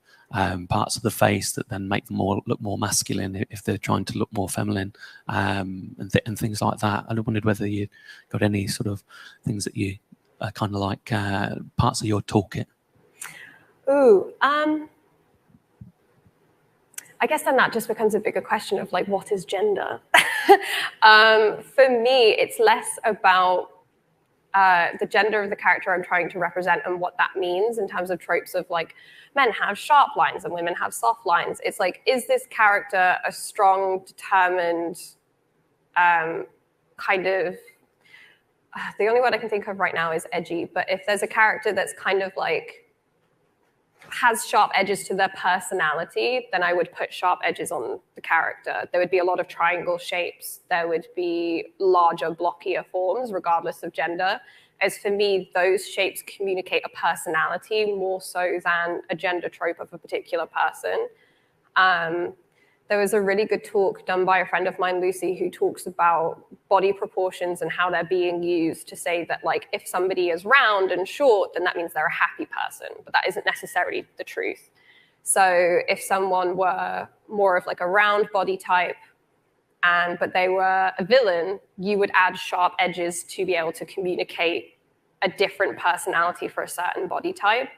parts of the face that then make them look more masculine if they're trying to look more feminine, and things like that? I wondered whether you got any sort of things that you kind of like parts of your toolkit.
I guess then that just becomes a bigger question of like, what is gender? For me, it's less about the gender of the character I'm trying to represent and what that means in terms of tropes of like men have sharp lines and women have soft lines. It's like, is this character a strong, determined kind of, the only word I can think of right now is edgy, but if there's a character that's kind of like has sharp edges to their personality, then I would put sharp edges on the character. There would be a lot of triangle shapes. There would be larger, blockier forms, regardless of gender. As for me, those shapes communicate a personality more so than a gender trope of a particular person. There was a really good talk done by a friend of mine, Lucy, who talks about body proportions and how they're being used to say that, like, if somebody is round and short, then that means they're a happy person, but that isn't necessarily the truth. So if someone were more of like a round body type, but they were a villain, you would add sharp edges to be able to communicate a different personality for a certain body type.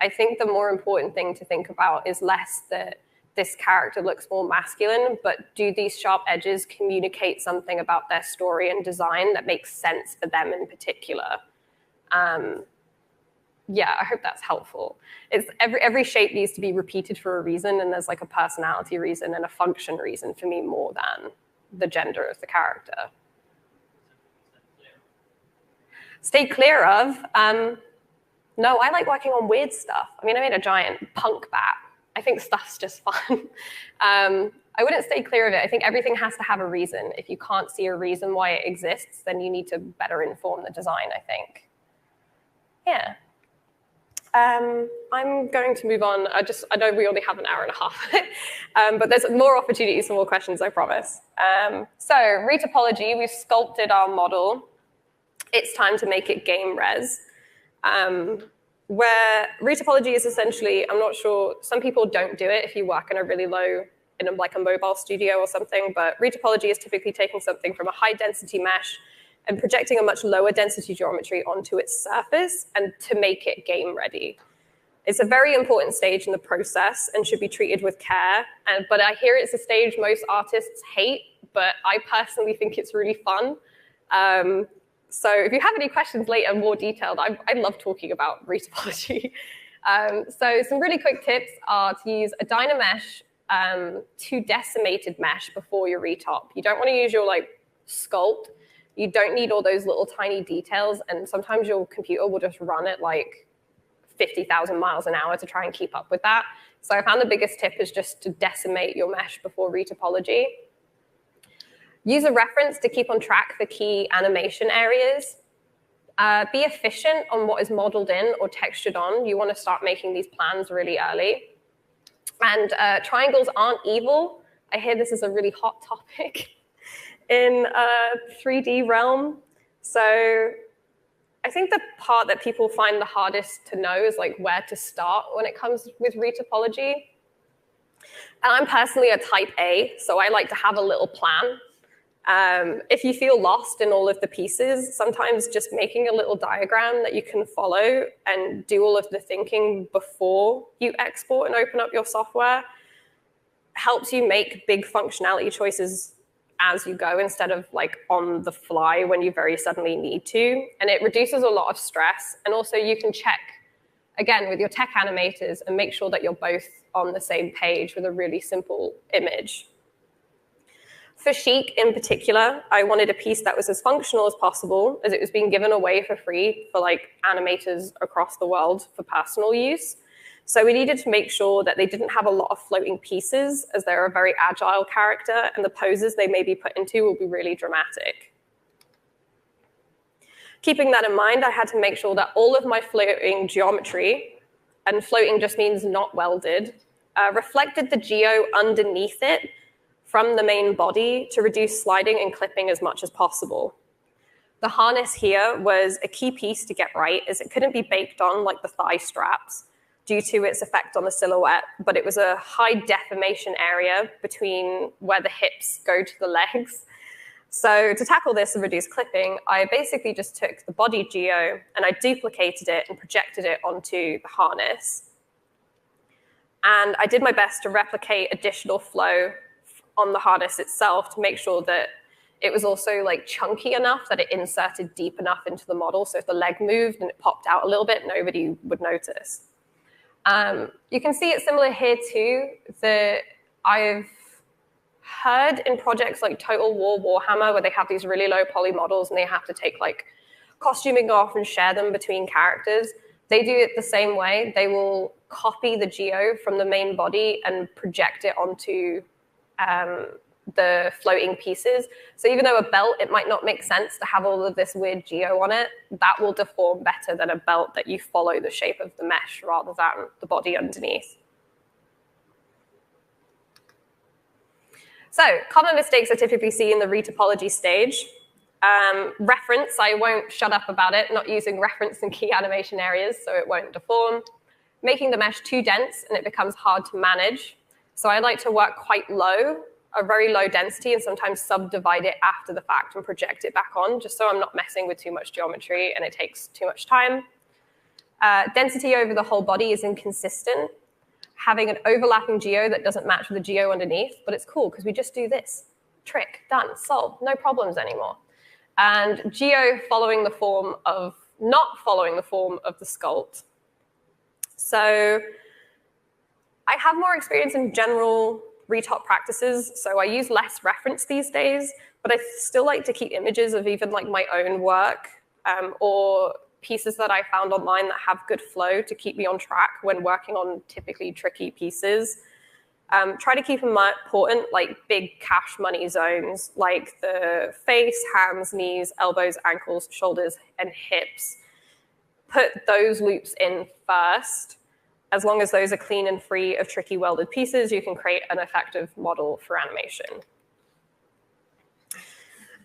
I think the more important thing to think about is less that this character looks more masculine, but do these sharp edges communicate something about their story and design that makes sense for them in particular? Yeah, I hope that's helpful. It's every shape needs to be repeated for a reason, and there's like a personality reason and a function reason for me more than the gender of the character. Stay clear of? No, I like working on weird stuff. I mean, I made a giant punk bat. I think stuff's just fun. I wouldn't stay clear of it. I think everything has to have a reason. If you can't see a reason why it exists, then you need to better inform the design, I think. Yeah. I'm going to move on. I know we only have an hour and a half, but there's more opportunities for more questions, I promise. So retopology, we've sculpted our model. It's time to make it game res. Where retopology is essentially, I'm not sure, some people don't do it if you work in a really low, like a mobile studio or something, but retopology is typically taking something from a high density mesh and projecting a much lower density geometry onto its surface and to make it game ready. It's a very important stage in the process and should be treated with care. But I hear it's a stage most artists hate, but I personally think it's really fun. So if you have any questions later, more detailed, I love talking about retopology. So some really quick tips are to use a Dynamesh to decimated mesh before your retop. You don't want to use your sculpt. You don't need all those little tiny details, and sometimes your computer will just run at 50,000 miles an hour to try and keep up with that. So I found the biggest tip is just to decimate your mesh before retopology. Use a reference to keep on track for key animation areas. Be efficient on what is modeled in or textured on. You want to start making these plans really early. And triangles aren't evil. I hear this is a really hot topic in 3D realm. So I think the part that people find the hardest to know is where to start when it comes with retopology. And I'm personally a type A, so I like to have a little plan. If you feel lost in all of the pieces, sometimes just making a little diagram that you can follow and do all of the thinking before you export and open up your software helps you make big functionality choices as you go instead of on the fly when you very suddenly need to. And it reduces a lot of stress. And also you can check, again, with your tech animators and make sure that you're both on the same page with a really simple image. For Chic in particular, I wanted a piece that was as functional as possible, as it was being given away for free for animators across the world for personal use. So we needed to make sure that they didn't have a lot of floating pieces, as they're a very agile character, and the poses they may be put into will be really dramatic. Keeping that in mind, I had to make sure that all of my floating geometry, and floating just means not welded, reflected the geo underneath it from the main body to reduce sliding and clipping as much as possible. The harness here was a key piece to get right, as it couldn't be baked on like the thigh straps due to its effect on the silhouette, but it was a high deformation area between where the hips go to the legs. So to tackle this and reduce clipping, I basically just took the body geo and I duplicated it and projected it onto the harness. And I did my best to replicate additional flow on the harness itself to make sure that it was also chunky enough that it inserted deep enough into the model. So if the leg moved and it popped out a little bit, nobody would notice. You can see it's similar here too, that I've heard in projects like Total War Warhammer, where they have these really low poly models and they have to take costuming off and share them between characters. They do it the same way. They will copy the geo from the main body and project it onto the floating pieces. So even though a belt, it might not make sense to have all of this weird geo on it, that will deform better than a belt that you follow the shape of the mesh rather than the body underneath. So common mistakes I typically see in the retopology stage. Reference, I won't shut up about it, not using reference in key animation areas so it won't deform. Making the mesh too dense and it becomes hard to manage. So I like to work quite low, a very low density, and sometimes subdivide it after the fact and project it back on, just so I'm not messing with too much geometry and it takes too much time. Density over the whole body is inconsistent. Having an overlapping geo that doesn't match with the geo underneath, but it's cool because we just do this. Trick, done, solved, no problems anymore. And geo following the form of, not following the form of the sculpt. So I have more experience in general retop practices, so I use less reference these days, but I still like to keep images of even like my own work or pieces that I found online that have good flow to keep me on track when working on typically tricky pieces. Try to keep in mind important like big cash money zones like the face, hands, knees, elbows, ankles, shoulders, and hips. Put those loops in first. As long as those are clean and free of tricky welded pieces, you can create an effective model for animation.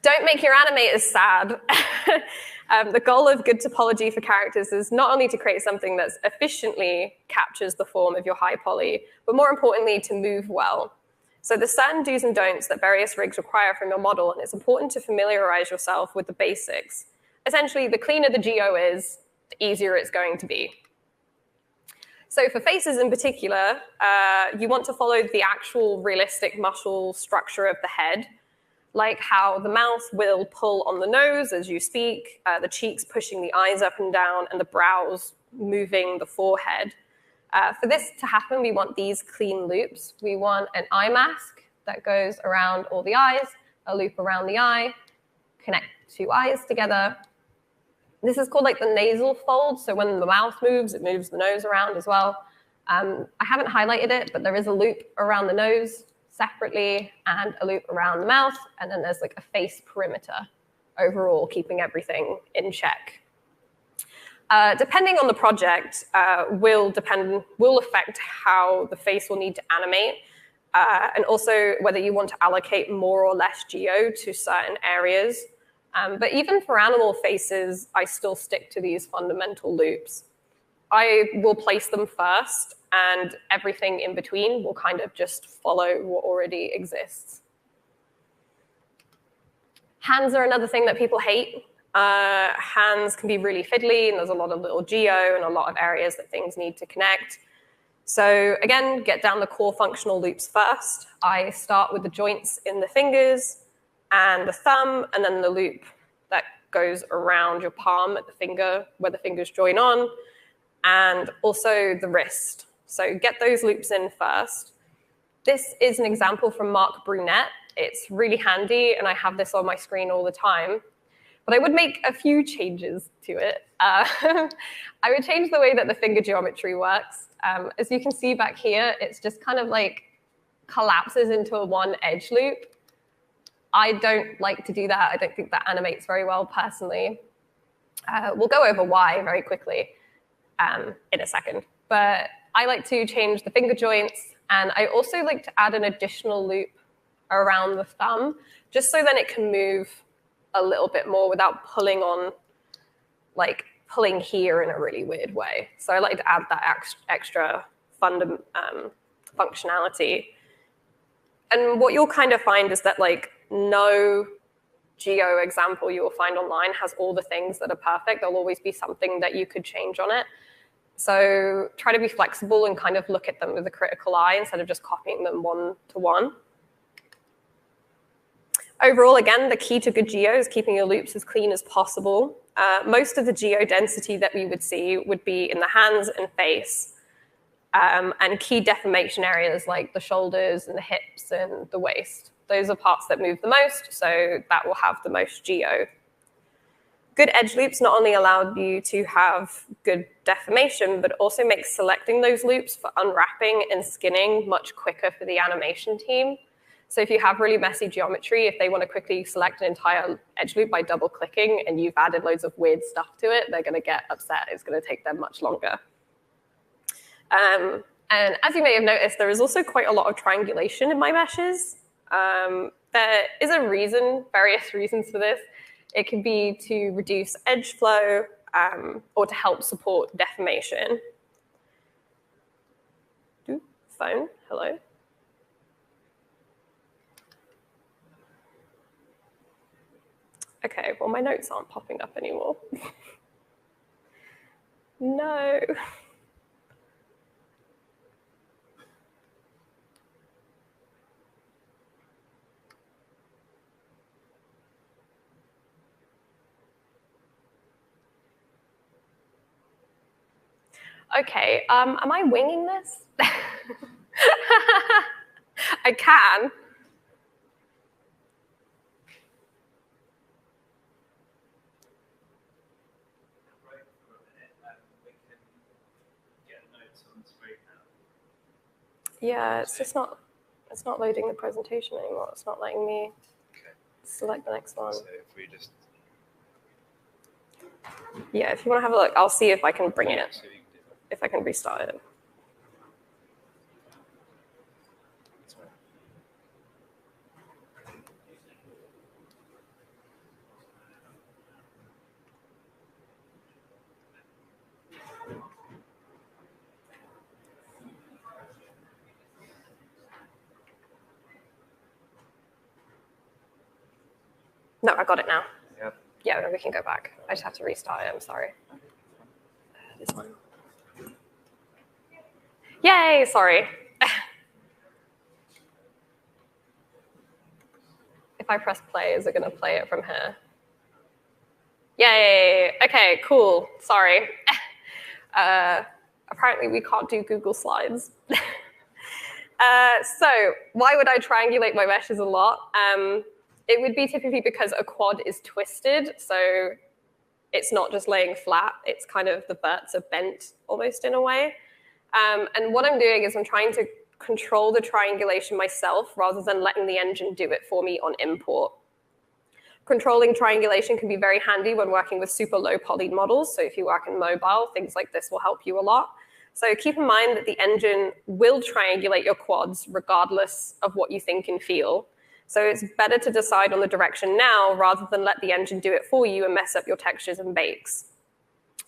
Don't make your animators sad. The goal of good topology for characters is not only to create something that efficiently captures the form of your high poly, but more importantly, to move well. So there's certain do's and don'ts that various rigs require from your model, and it's important to familiarize yourself with the basics. Essentially, the cleaner the geo is, the easier it's going to be. So for faces in particular, you want to follow the actual realistic muscle structure of the head, like how the mouth will pull on the nose as you speak, the cheeks pushing the eyes up and down, and the brows moving the forehead. For this to happen, we want these clean loops. We want an eye mask that goes around all the eyes, a loop around the eye, connect two eyes together. This is called like the nasal fold, so when the mouth moves, it moves the nose around as well. I haven't highlighted it, but there is a loop around the nose separately and a loop around the mouth, and then there's like a face perimeter overall, keeping everything in check. Depending on the project, will affect how the face will need to animate, and also whether you want to allocate more or less geo to certain areas. But even for animal faces, I still stick to these fundamental loops. I will place them first, and everything in between will kind of just follow what already exists. Hands are another thing that people hate. Hands can be really fiddly, and there's a lot of little geo and a lot of areas that things need to connect. So again, get down the core functional loops first. I start with the joints in the fingers and the thumb, and then the loop that goes around your palm at the finger, where the fingers join on, and also the wrist. So get those loops in first. This is an example from Mark Brunette. It's really handy, and I have this on my screen all the time. But I would make a few changes to it. I would change the way that the finger geometry works. As you can see back here, it's just kind of like collapses into a one edge loop. I don't like to do that. I don't think that animates very well personally. We'll go over why very quickly in a second. But I like to change the finger joints, and I also like to add an additional loop around the thumb, just so then it can move a little bit more without pulling on, like pulling here in a really weird way. So I like to add that extra functionality. And what you'll kind of find is that like no geo example you will find online has all the things that are perfect. There'll always be something that you could change on it. So try to be flexible and kind of look at them with a critical eye instead of just copying them one to one. Overall, again, the key to good geo is keeping your loops as clean as possible. Most of the geo density that we would see would be in the hands and face, and key deformation areas like the shoulders and the hips and the waist. Those are parts that move the most, so that will have the most geo. Good edge loops not only allow you to have good deformation, but also makes selecting those loops for unwrapping and skinning much quicker for the animation team. So if you have really messy geometry, if they want to quickly select an entire edge loop by double clicking and you've added loads of weird stuff to it, they're going to get upset. It's going to take them much longer. And as you may have noticed, there is also quite a lot of triangulation in my meshes. There is a reason, various reasons for this. It can be to reduce edge flow or to help support deformation. Phone, hello. Okay, well, my notes aren't popping up anymore. No. Okay, am I winging this? I can. Yeah, it's just not, it's not loading the presentation anymore. It's not letting me select the next one.
So if we just...
Yeah, if you want to have a look, I'll see if I can bring it, if I can restart it. No, I got it now.
Yep.
Yeah, we can go back. I just have to restart it. I'm sorry. This one. Yay, sorry. If I press play, is it going to play it from here? Yay. Okay, cool. Sorry. Apparently we can't do Google Slides. So why would I triangulate my meshes a lot? It would be typically because a quad is twisted, so it's not just laying flat. It's kind of the verts are bent almost in a way. And what I'm doing is I'm trying to control the triangulation myself rather than letting the engine do it for me on import. Controlling triangulation can be very handy when working with super low poly models. So if you work in mobile, things like this will help you a lot. So keep in mind that the engine will triangulate your quads regardless of what you think and feel. So it's better to decide on the direction now rather than let the engine do it for you and mess up your textures and bakes.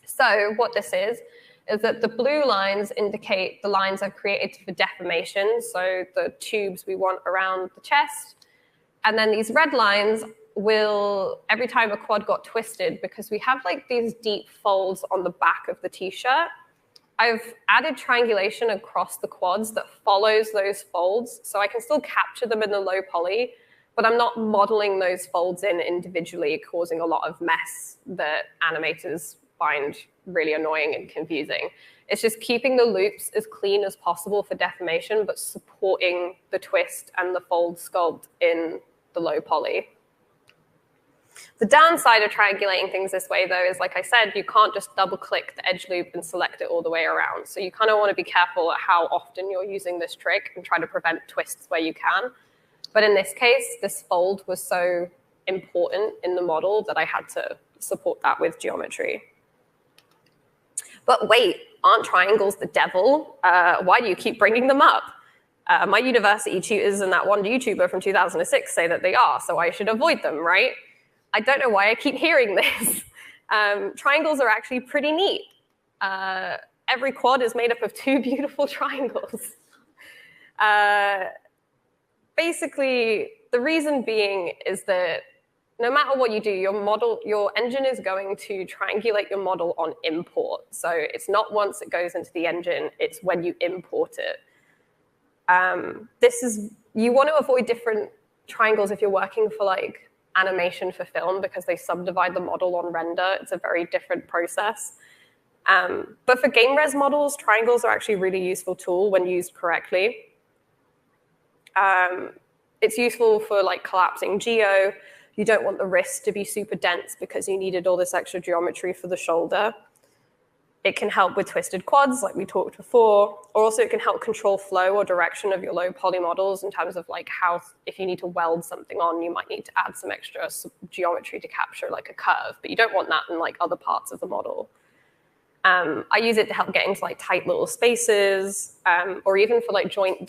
So what this is that the blue lines indicate the lines I've created for deformation, so the tubes we want around the chest. And then these red lines will, every time a quad got twisted, because we have like these deep folds on the back of the t-shirt, I've added triangulation across the quads that follows those folds, so I can still capture them in the low poly, but I'm not modeling those folds in individually, causing a lot of mess that animators find really annoying and confusing. It's just keeping the loops as clean as possible for deformation, but supporting the twist and the fold sculpt in the low poly. The downside of triangulating things this way, though, is, like I said, you can't just double-click the edge loop and select it all the way around. So you kind of want to be careful at how often you're using this trick and try to prevent twists where you can. But in this case, this fold was so important in the model that I had to support that with geometry. But wait, aren't triangles the devil? Why do you keep bringing them up? My university tutors and that one YouTuber from 2006 say that they are, so I should avoid them, right? I don't know why I keep hearing this. Triangles are actually pretty neat. Every quad is made up of two beautiful triangles. Basically, the reason being is that no matter what you do, your engine is going to triangulate your model on import. So it's not once it goes into the engine, it's when you import it. You want to avoid different triangles if you're working for like animation for film because they subdivide the model on render. It's a very different process. But for game res models, triangles are actually a really useful tool when used correctly. It's useful for like collapsing geo. You don't want the wrist to be super dense because you needed all this extra geometry for the shoulder. It can help with twisted quads, like we talked before, or also it can help control flow or direction of your low poly models in terms of like how, if you need to weld something on, you might need to add some extra geometry to capture like a curve, but you don't want that in like other parts of the model. I use it to help get into like tight little spaces, or even for like joints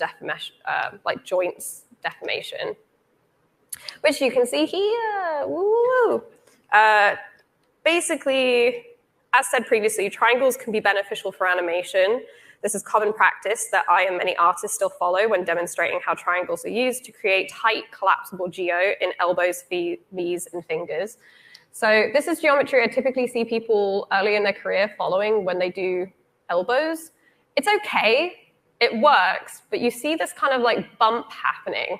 deformation, which you can see here. Woo! Basically, as said previously, triangles can be beneficial for animation. This is common practice that I and many artists still follow when demonstrating how triangles are used to create tight, collapsible geo in elbows, knees, and fingers. So this is geometry I typically see people early in their career following when they do elbows. It's okay, it works, but you see this kind of like bump happening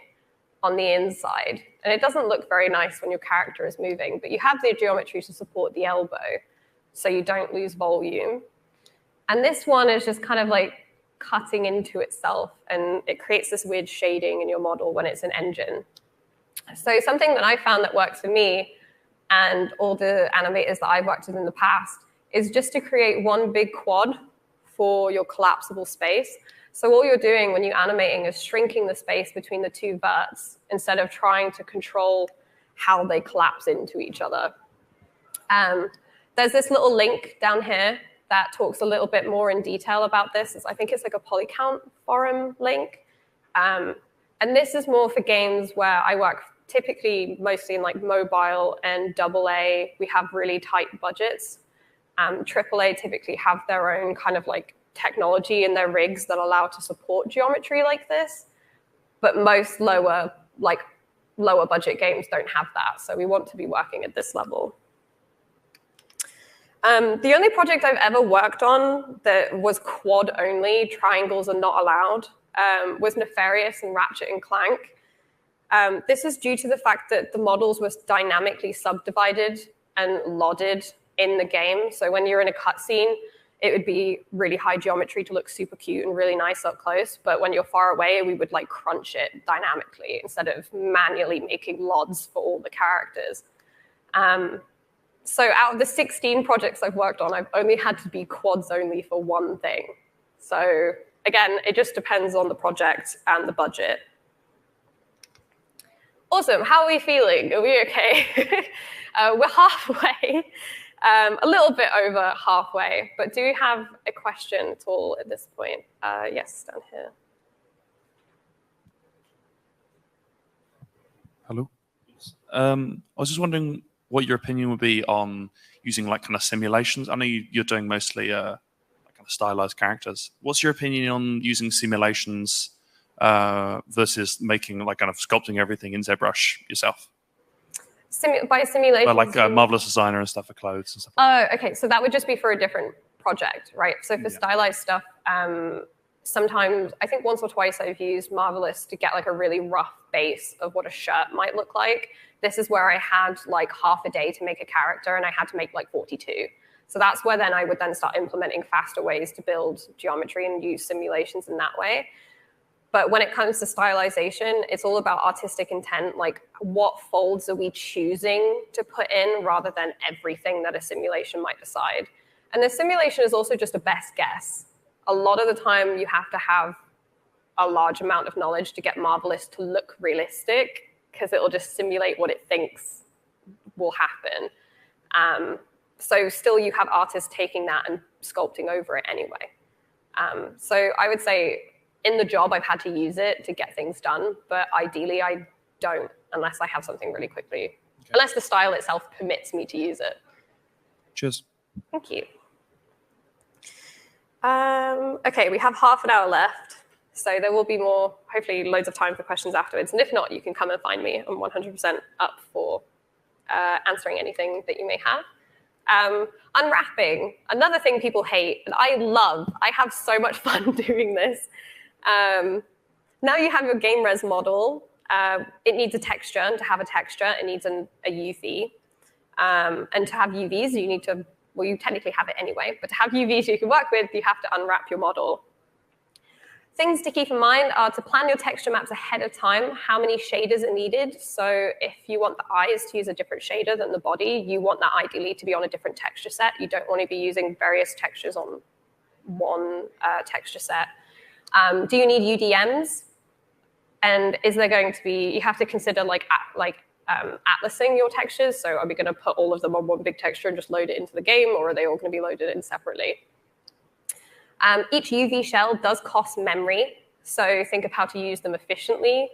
on the inside. And it doesn't look very nice when your character is moving, but you have the geometry to support the elbow so you don't lose volume. And this one is just kind of like cutting into itself, and it creates this weird shading in your model when it's an engine. So something that I found that works for me and all the animators that I've worked with in the past is just to create one big quad for your collapsible space. So all you're doing when you're animating is shrinking the space between the two verts instead of trying to control how they collapse into each other. There's this little link down here that talks a little bit more in detail about this. I think it's like a Polycount forum link. And this is more for games where I work typically mostly in like mobile and AA. We have really tight budgets. AAA typically have their own kind of like technology in their rigs that allow to support geometry like this. But most lower budget games don't have that. So we want to be working at this level. The only project I've ever worked on that was quad only, triangles are not allowed, was Nefarious and Ratchet and Clank. This is due to the fact that the models were dynamically subdivided and lodded in the game. So when you're in a cutscene, it would be really high geometry to look super cute and really nice up close. But when you're far away, we would like crunch it dynamically instead of manually making LODs for all the characters. So out of the 16 projects I've worked on, I've only had to be quads only for one thing. So again, it just depends on the project and the budget. Awesome, how are we feeling? Are we okay? We're halfway, a little bit over halfway, but do we have a question at all at this point? Yes, down here.
Hello. I was just wondering what your opinion would be on using like kind of simulations. I know you're doing mostly kind of stylized characters. What's your opinion on using simulations versus making like kind of sculpting everything in ZBrush yourself?
By simulation?
Like Marvelous Designer and stuff for clothes and stuff.
Oh, okay. So that would just be for a different project, right? So for stylized stuff, sometimes, I think once or twice I've used Marvelous to get like a really rough base of what a shirt might look like. This is where I had like half a day to make a character and I had to make like 42. So that's where then I would then start implementing faster ways to build geometry and use simulations in that way. But when it comes to stylization, it's all about artistic intent, like what folds are we choosing to put in rather than everything that a simulation might decide. And the simulation is also just a best guess. A lot of the time you have to have a large amount of knowledge to get Marvelous to look realistic because it'll just simulate what it thinks will happen. So still you have artists taking that and sculpting over it anyway. So I would say in the job I've had to use it to get things done, but ideally I don't unless I have something really quickly, okay. Unless the style itself permits me to use it.
Cheers.
Thank you. Okay, we have half an hour left, so there will be more, hopefully loads of time for questions afterwards. And if not, you can come and find me. I'm 100% up for answering anything that you may have. Unwrapping, another thing people hate, and I love. I have so much fun doing this. Now you have your game res model. It needs a texture, and to have a texture, it needs a UV. And to have UVs, you need to, well, you technically have it anyway, but to have UVs you can work with, you have to unwrap your model. Things to keep in mind are to plan your texture maps ahead of time, how many shaders are needed. So if you want the eyes to use a different shader than the body, you want that ideally to be on a different texture set. You don't want to be using various textures on one texture set. Do you need UDMs? And is there going to be, you have to consider atlasing your textures. So are we going to put all of them on one big texture and just load it into the game, or are they all going to be loaded in separately? Each UV shell does cost memory, so think of how to use them efficiently.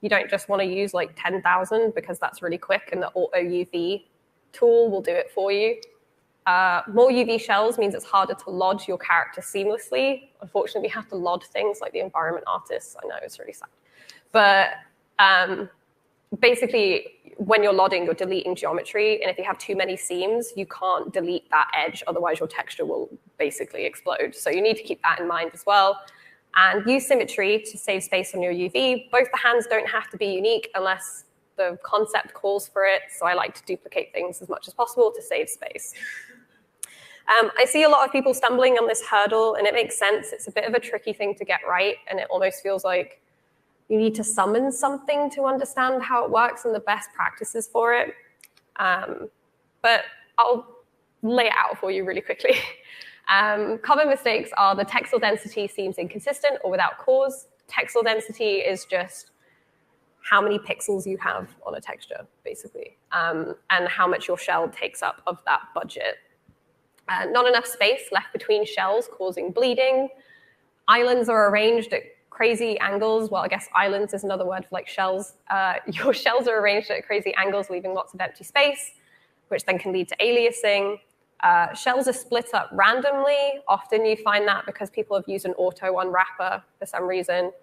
You don't just want to use like 10,000 because that's really quick, and the auto UV tool will do it for you. More UV shells means it's harder to lodge your character seamlessly. Unfortunately, we have to lod things like the environment artists. I know, it's really sad. But basically, when you're lodding, you're deleting geometry, and if you have too many seams, you can't delete that edge, otherwise your texture will basically explode. So you need to keep that in mind as well. And use symmetry to save space on your UV. Both the hands don't have to be unique unless the concept calls for it, so I like to duplicate things as much as possible to save space. I see a lot of people stumbling on this hurdle, and it makes sense. It's a bit of a tricky thing to get right, and it almost feels like you need to summon something to understand how it works and the best practices for it. But I'll lay it out for you really quickly. Common mistakes are the texel density seems inconsistent or without cause. Texel density is just how many pixels you have on a texture, basically, and how much your shell takes up of that budget. Not enough space left between shells causing bleeding. Islands are arranged at crazy angles. Well, I guess islands is another word for like shells. Your shells are arranged at crazy angles, leaving lots of empty space, which then can lead to aliasing. Shells are split up randomly. Often you find that because people have used an auto unwrapper for some reason.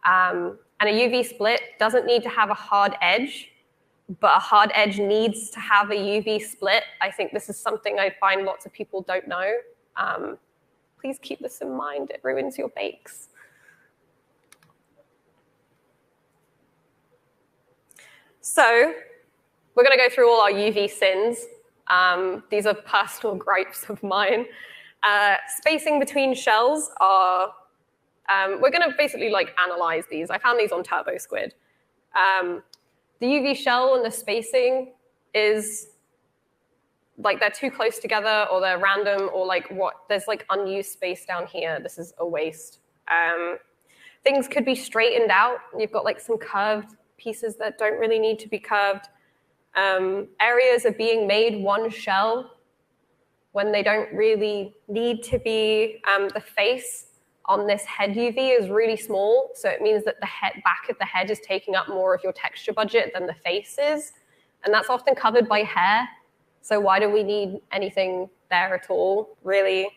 And a UV split doesn't need to have a hard edge, but a hard edge needs to have a UV split. I think this is something I find lots of people don't know. Please keep this in mind. It ruins your bakes. So we're going to go through all our UV sins. These are personal gripes of mine. Spacing between shells are, we're going to basically like analyze these. I found these on TurboSquid. The UV shell and the spacing is like they're too close together, or they're random, or like there's like unused space down here. This is a waste. Things could be straightened out. You've got like some curved pieces that don't really need to be curved. Areas are being made one shell when they don't really need to be. The face on this head UV is really small, so it means that the back of the head is taking up more of your texture budget than the face is, and that's often covered by hair. So why do we need anything there at all, really?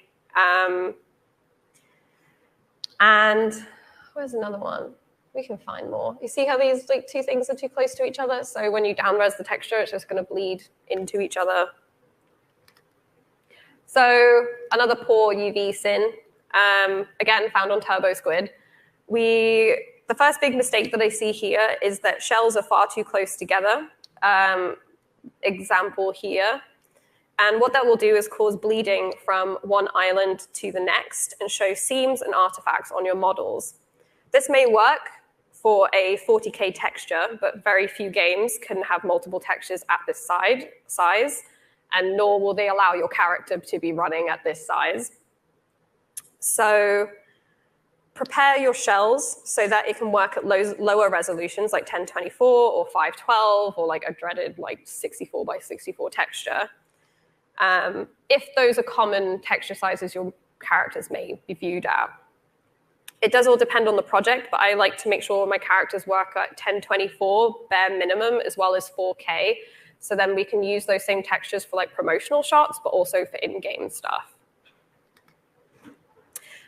And where's another one? We can find more. You see how these like two things are too close to each other? So when you down-res the texture, it's just going to bleed into each other. So another poor UV sin, again, found on TurboSquid. The first big mistake that I see here is that shells are far too close together. Example here. And what that will do is cause bleeding from one island to the next and show seams and artifacts on your models. This may work for a 40K texture, but very few games can have multiple textures at this size, and nor will they allow your character to be running at this size. So prepare your shells so that it can work at lower resolutions like 1024 or 512 or like a dreaded like 64 by 64 texture. If those are common texture sizes your characters may be viewed at. It does all depend on the project, but I like to make sure my characters work at 1024 bare minimum as well as 4K. So then we can use those same textures for like promotional shots, but also for in-game stuff.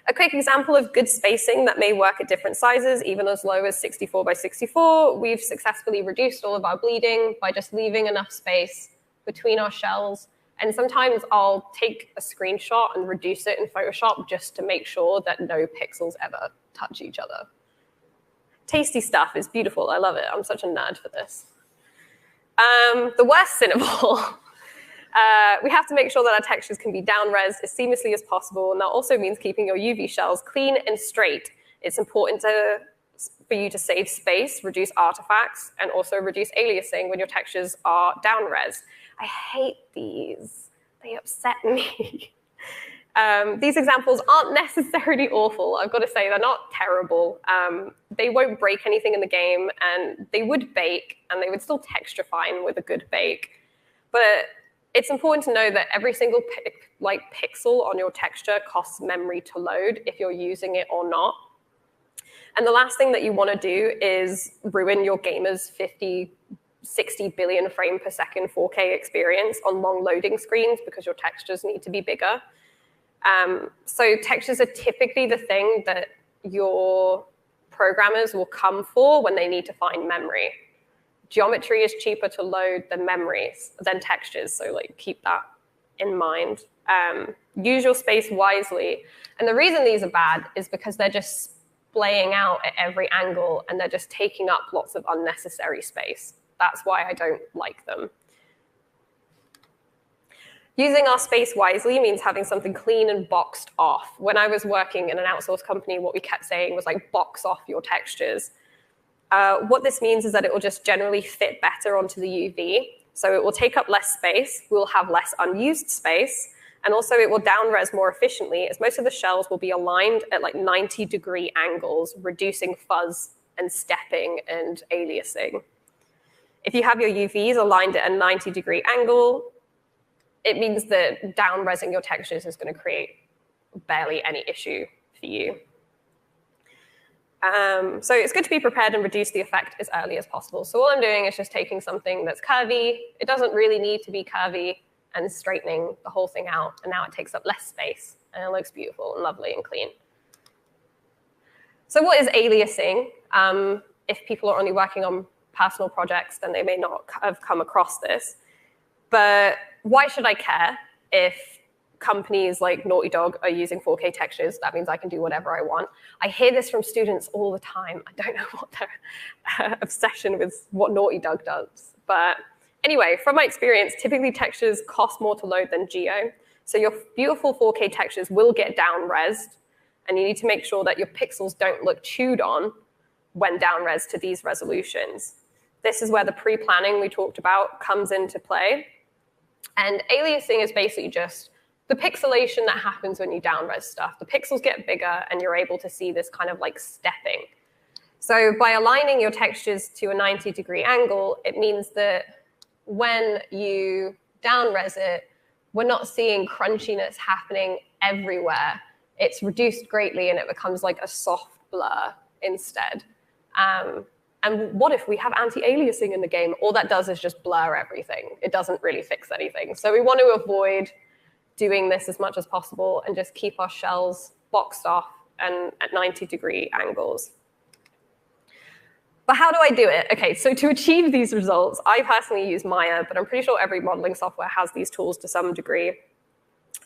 A quick example of good spacing that may work at different sizes, even as low as 64 by 64, we've successfully reduced all of our bleeding by just leaving enough space between our shells. And sometimes I'll take a screenshot and reduce it in Photoshop just to make sure that no pixels ever touch each other. Tasty stuff is beautiful. I love it. I'm such a nerd for this. The worst sin of all, we have to make sure that our textures can be down-res as seamlessly as possible, and that also means keeping your UV shells clean and straight. It's important for you to save space, reduce artifacts, and also reduce aliasing when your textures are down-res. I hate these. They upset me. These examples aren't necessarily awful. I've got to say, they're not terrible. They won't break anything in the game, and they would bake, and they would still texture fine with a good bake. But it's important to know that every single pixel on your texture costs memory to load if you're using it or not. And the last thing that you want to do is ruin your gamer's 60 billion frame per second 4K experience on long loading screens because your textures need to be bigger. So textures are typically the thing that your programmers will come for when they need to find memory. Geometry is cheaper to load than textures, so like keep that in mind. Use your space wisely. And the reason these are bad is because they're just splaying out at every angle and they're just taking up lots of unnecessary space. That's why I don't like them. Using our space wisely means having something clean and boxed off. When I was working in an outsourced company, what we kept saying was like, box off your textures. What this means is that it will just generally fit better onto the UV. So it will take up less space, we'll have less unused space, and also it will down-res more efficiently, as most of the shells will be aligned at like 90-degree angles, reducing fuzz and stepping and aliasing. If you have your UVs aligned at a 90-degree angle, it means that down-resing your textures is going to create barely any issue for you. So it's good to be prepared and reduce the effect as early as possible. So all I'm doing is just taking something that's curvy. It doesn't really need to be curvy, and straightening the whole thing out. And now it takes up less space, and it looks beautiful and lovely and clean. So what is aliasing? If people are only working on personal projects, then they may not have come across this. But why should I care if companies like Naughty Dog are using 4K textures? That means I can do whatever I want. I hear this from students all the time. I don't know what their obsession with what Naughty Dog does. But anyway, from my experience, typically textures cost more to load than geo. So your beautiful 4K textures will get down-resed, and you need to make sure that your pixels don't look chewed on when down-res to these resolutions. This is where the pre-planning we talked about comes into play. And aliasing is basically just the pixelation that happens when you down-res stuff. The pixels get bigger, and you're able to see this kind of like stepping. So by aligning your textures to a 90-degree angle, it means that when you down-res it, we're not seeing crunchiness happening everywhere. It's reduced greatly, and it becomes like a soft blur instead. And what if we have anti-aliasing in the game? All that does is just blur everything. It doesn't really fix anything. So we want to avoid doing this as much as possible and just keep our shells boxed off and at 90-degree angles. But how do I do it? Okay, so to achieve these results, I personally use Maya, but I'm pretty sure every modeling software has these tools to some degree.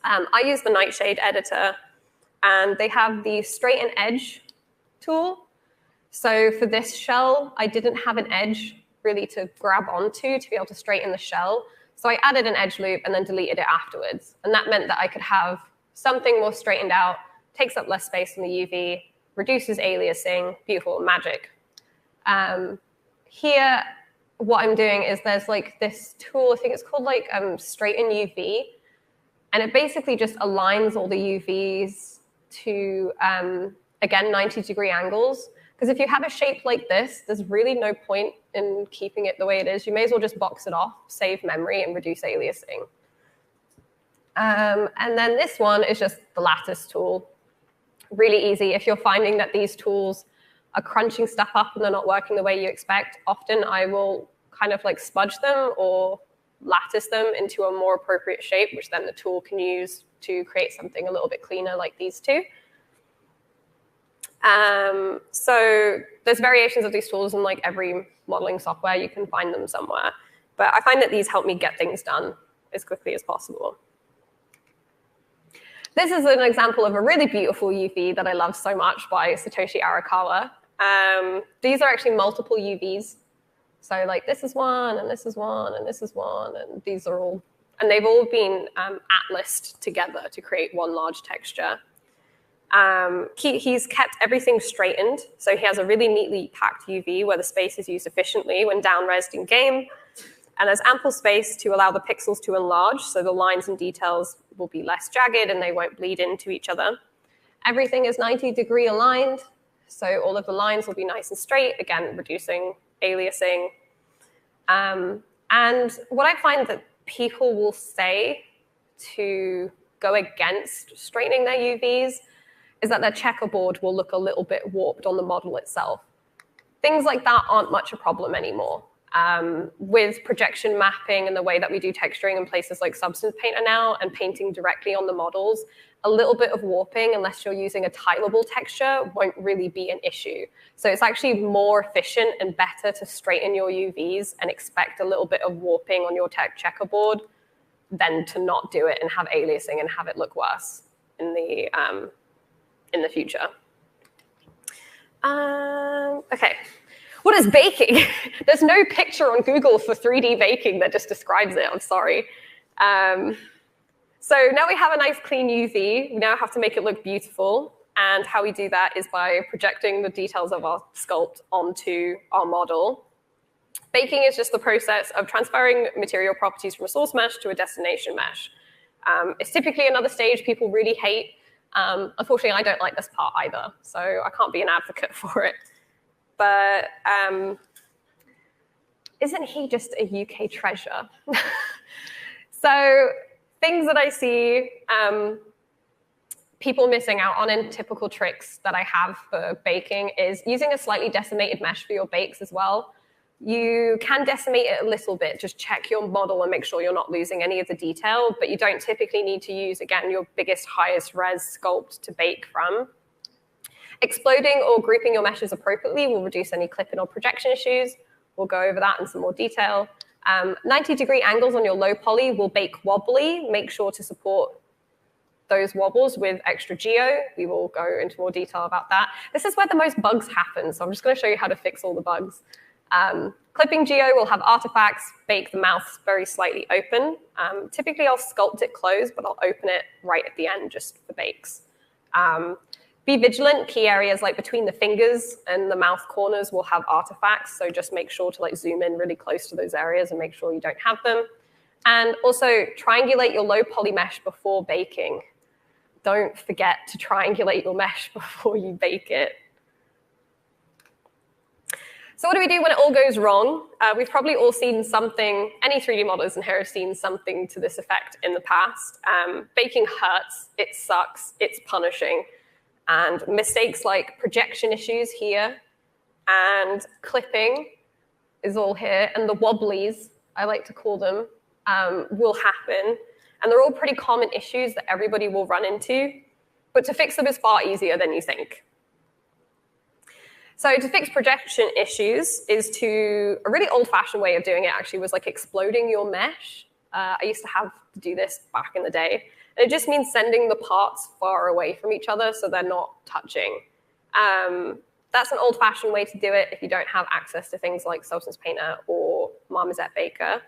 I use the Nightshade editor, and they have the straighten edge tool. So for this shell, I didn't have an edge really to grab onto to be able to straighten the shell. So I added an edge loop and then deleted it afterwards. And that meant that I could have something more straightened out, takes up less space in the UV, reduces aliasing, beautiful, magic. Here, what I'm doing is there's like this tool, I think it's called like straighten UV. And it basically just aligns all the UVs to, again, 90-degree angles. Because if you have a shape like this, there's really no point in keeping it the way it is. You may as well just box it off, save memory, and reduce aliasing. And then this one is just the lattice tool. Really easy. If you're finding that these tools are crunching stuff up and they're not working the way you expect, often I will kind of like smudge them or lattice them into a more appropriate shape, which then the tool can use to create something a little bit cleaner like these two. So there's variations of these tools in like every modeling software. You can find them somewhere. But I find that these help me get things done as quickly as possible. This is an example of a really beautiful UV that I love so much by Satoshi Arakawa. These are actually multiple UVs. So like this is one, and this is one, and this is one, and these are all, and they've all been atlased together to create one large texture. He's kept everything straightened, so he has a really neatly packed UV where the space is used efficiently when down-resed in game, and there's ample space to allow the pixels to enlarge, so the lines and details will be less jagged and they won't bleed into each other. Everything is 90-degree aligned, so all of the lines will be nice and straight, again, reducing aliasing. And what I find that people will say to go against straightening their UVs is that their checkerboard will look a little bit warped on the model itself. Things like that aren't much a problem anymore. With projection mapping and the way that we do texturing in places like Substance Painter now and painting directly on the models, a little bit of warping, unless you're using a tileable texture, won't really be an issue. So it's actually more efficient and better to straighten your UVs and expect a little bit of warping on your checkerboard than to not do it and have aliasing and have it look worse in the future. Okay. What is baking? There's no picture on Google for 3D baking that just describes it. I'm sorry. So now we have a nice clean UV. We now have to make it look beautiful. And how we do that is by projecting the details of our sculpt onto our model. Baking is just the process of transferring material properties from a source mesh to a destination mesh. It's typically another stage people really hate. Unfortunately, I don't like this part either, so I can't be an advocate for it. But isn't he just a UK treasure? So things that I see people missing out on in typical tricks that I have for baking is using a slightly decimated mesh for your bakes as well. You can decimate it a little bit, just check your model and make sure you're not losing any of the detail, but you don't typically need to use, again, your biggest, highest res sculpt to bake from. Exploding or grouping your meshes appropriately will reduce any clipping or projection issues. We'll go over that in some more detail. 90-degree angles on your low poly will bake wobbly. Make sure to support those wobbles with extra geo. We will go into more detail about that. This is where the most bugs happen, so I'm just going to show you how to fix all the bugs. Clipping geo will have artifacts, bake the mouth very slightly open. Typically, I'll sculpt it closed, but I'll open it right at the end just for bakes. Be vigilant. Key areas like between the fingers and the mouth corners will have artifacts, so just make sure to like zoom in really close to those areas and make sure you don't have them. And also triangulate your low poly mesh before baking. Don't forget to triangulate your mesh before you bake it. So what do we do when it all goes wrong? We've probably all seen something, any 3D modelers in here have seen something to this effect in the past. Baking hurts, it sucks, it's punishing. And mistakes like projection issues here and clipping is all here. And the wobblies, I like to call them, will happen. And they're all pretty common issues that everybody will run into. But to fix them is far easier than you think. So to fix projection issues is a really old-fashioned way of doing it actually was like exploding your mesh. I used to have to do this back in the day. And it just means sending the parts far away from each other so they're not touching. That's an old-fashioned way to do it if you don't have access to things like Substance Painter or Marmoset Baker.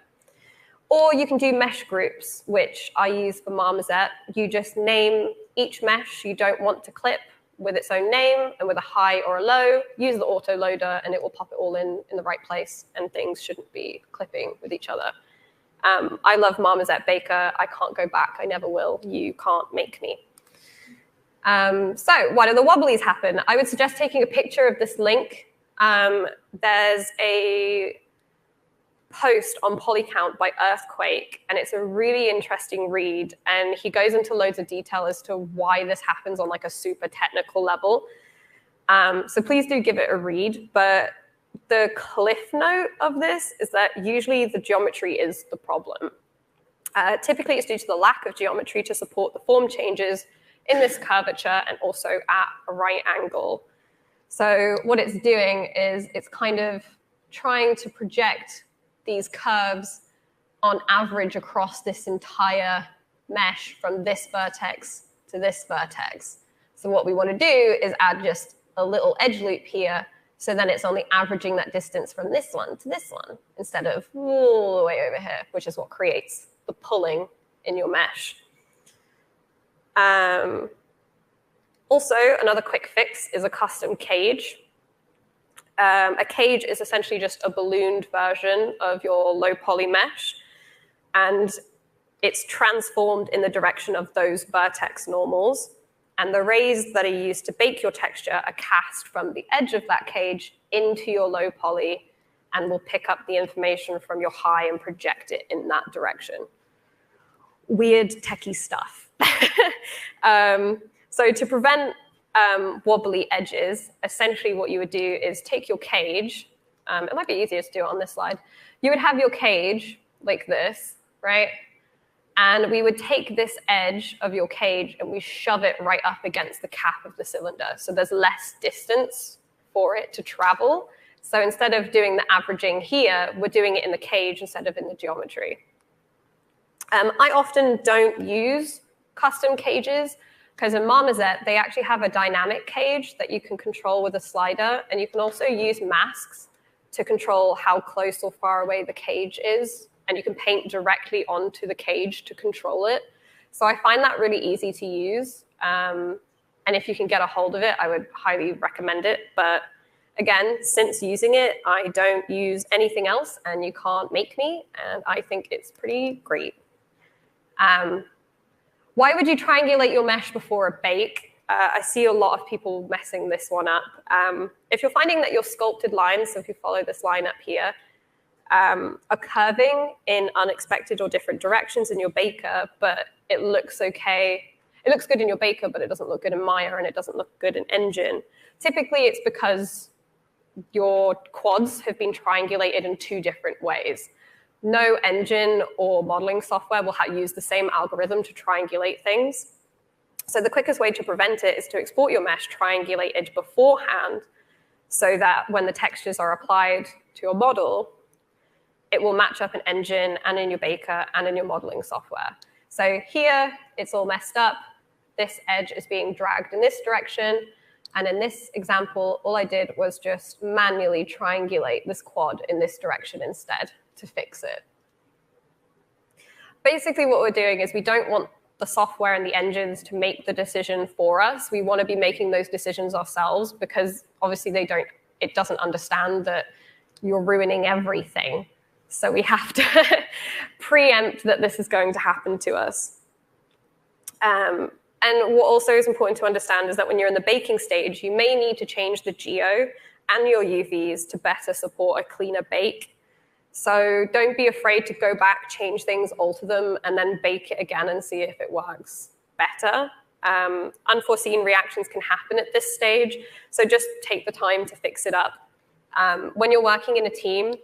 Or you can do mesh groups, which I use for Marmoset. You just name each mesh you don't want to clip with its own name and with a high or a low. Use the auto loader and it will pop it all in the right place and things shouldn't be clipping with each other. I love Marmoset Baker. I can't go back. I never will. You can't make me. So why do the wobblies happen? I would suggest taking a picture of this link. There's a post on Polycount by Earthquake, and it's a really interesting read. And he goes into loads of detail as to why this happens on like a super technical level. So please do give it a read. But the cliff note of this is that usually the geometry is the problem. Typically, it's due to the lack of geometry to support the form changes in this curvature and also at a right angle. So what it's doing is it's kind of trying to project these curves on average across this entire mesh from this vertex to this vertex. So what we want to do is add just a little edge loop here, so then it's only averaging that distance from this one to this one instead of all the way over here, which is what creates the pulling in your mesh. Also, another quick fix is a custom cage. A cage is essentially just a ballooned version of your low poly mesh, and it's transformed in the direction of those vertex normals. And the rays that are used to bake your texture are cast from the edge of that cage into your low poly and will pick up the information from your high and project it in that direction. Weird techie stuff. So to prevent wobbly edges, essentially what you would do is take your cage. It might be easier to do it on this slide. You would have your cage like this, right? And we would take this edge of your cage and we shove it right up against the cap of the cylinder. So there's less distance for it to travel. So instead of doing the averaging here, we're doing it in the cage instead of in the geometry. I often don't use custom cages because in Marmoset, they actually have a dynamic cage that you can control with a slider. And you can also use masks to control how close or far away the cage is. And you can paint directly onto the cage to control it. So I find that really easy to use. And if you can get a hold of it, I would highly recommend it. But again, since using it, I don't use anything else, and you can't make me. And I think it's pretty great. Why would you triangulate your mesh before a bake? I see a lot of people messing this one up. If you're finding that your sculpted lines, so if you follow this line up here, are curving in unexpected or different directions in your baker, but it looks okay. It looks good in your baker, but it doesn't look good in Maya, and it doesn't look good in Engine. Typically, it's because your quads have been triangulated in two different ways. No engine or modeling software will use the same algorithm to triangulate things. So the quickest way to prevent it is to export your mesh triangulated beforehand so that when the textures are applied to your model, it will match up in Engine and in your baker and in your modeling software. So here, it's all messed up. This edge is being dragged in this direction. And in this example, all I did was just manually triangulate this quad in this direction instead to fix it. Basically, what we're doing is we don't want the software and the engines to make the decision for us. We want to be making those decisions ourselves because obviously it doesn't understand that you're ruining everything. So we have to preempt that this is going to happen to us. And what also is important to understand is that when you're in the baking stage, you may need to change the geo and your UVs to better support a cleaner bake. So don't be afraid to go back, change things, alter them, and then bake it again and see if it works better. Unforeseen reactions can happen at this stage, so just take the time to fix it up. When you're working in a team,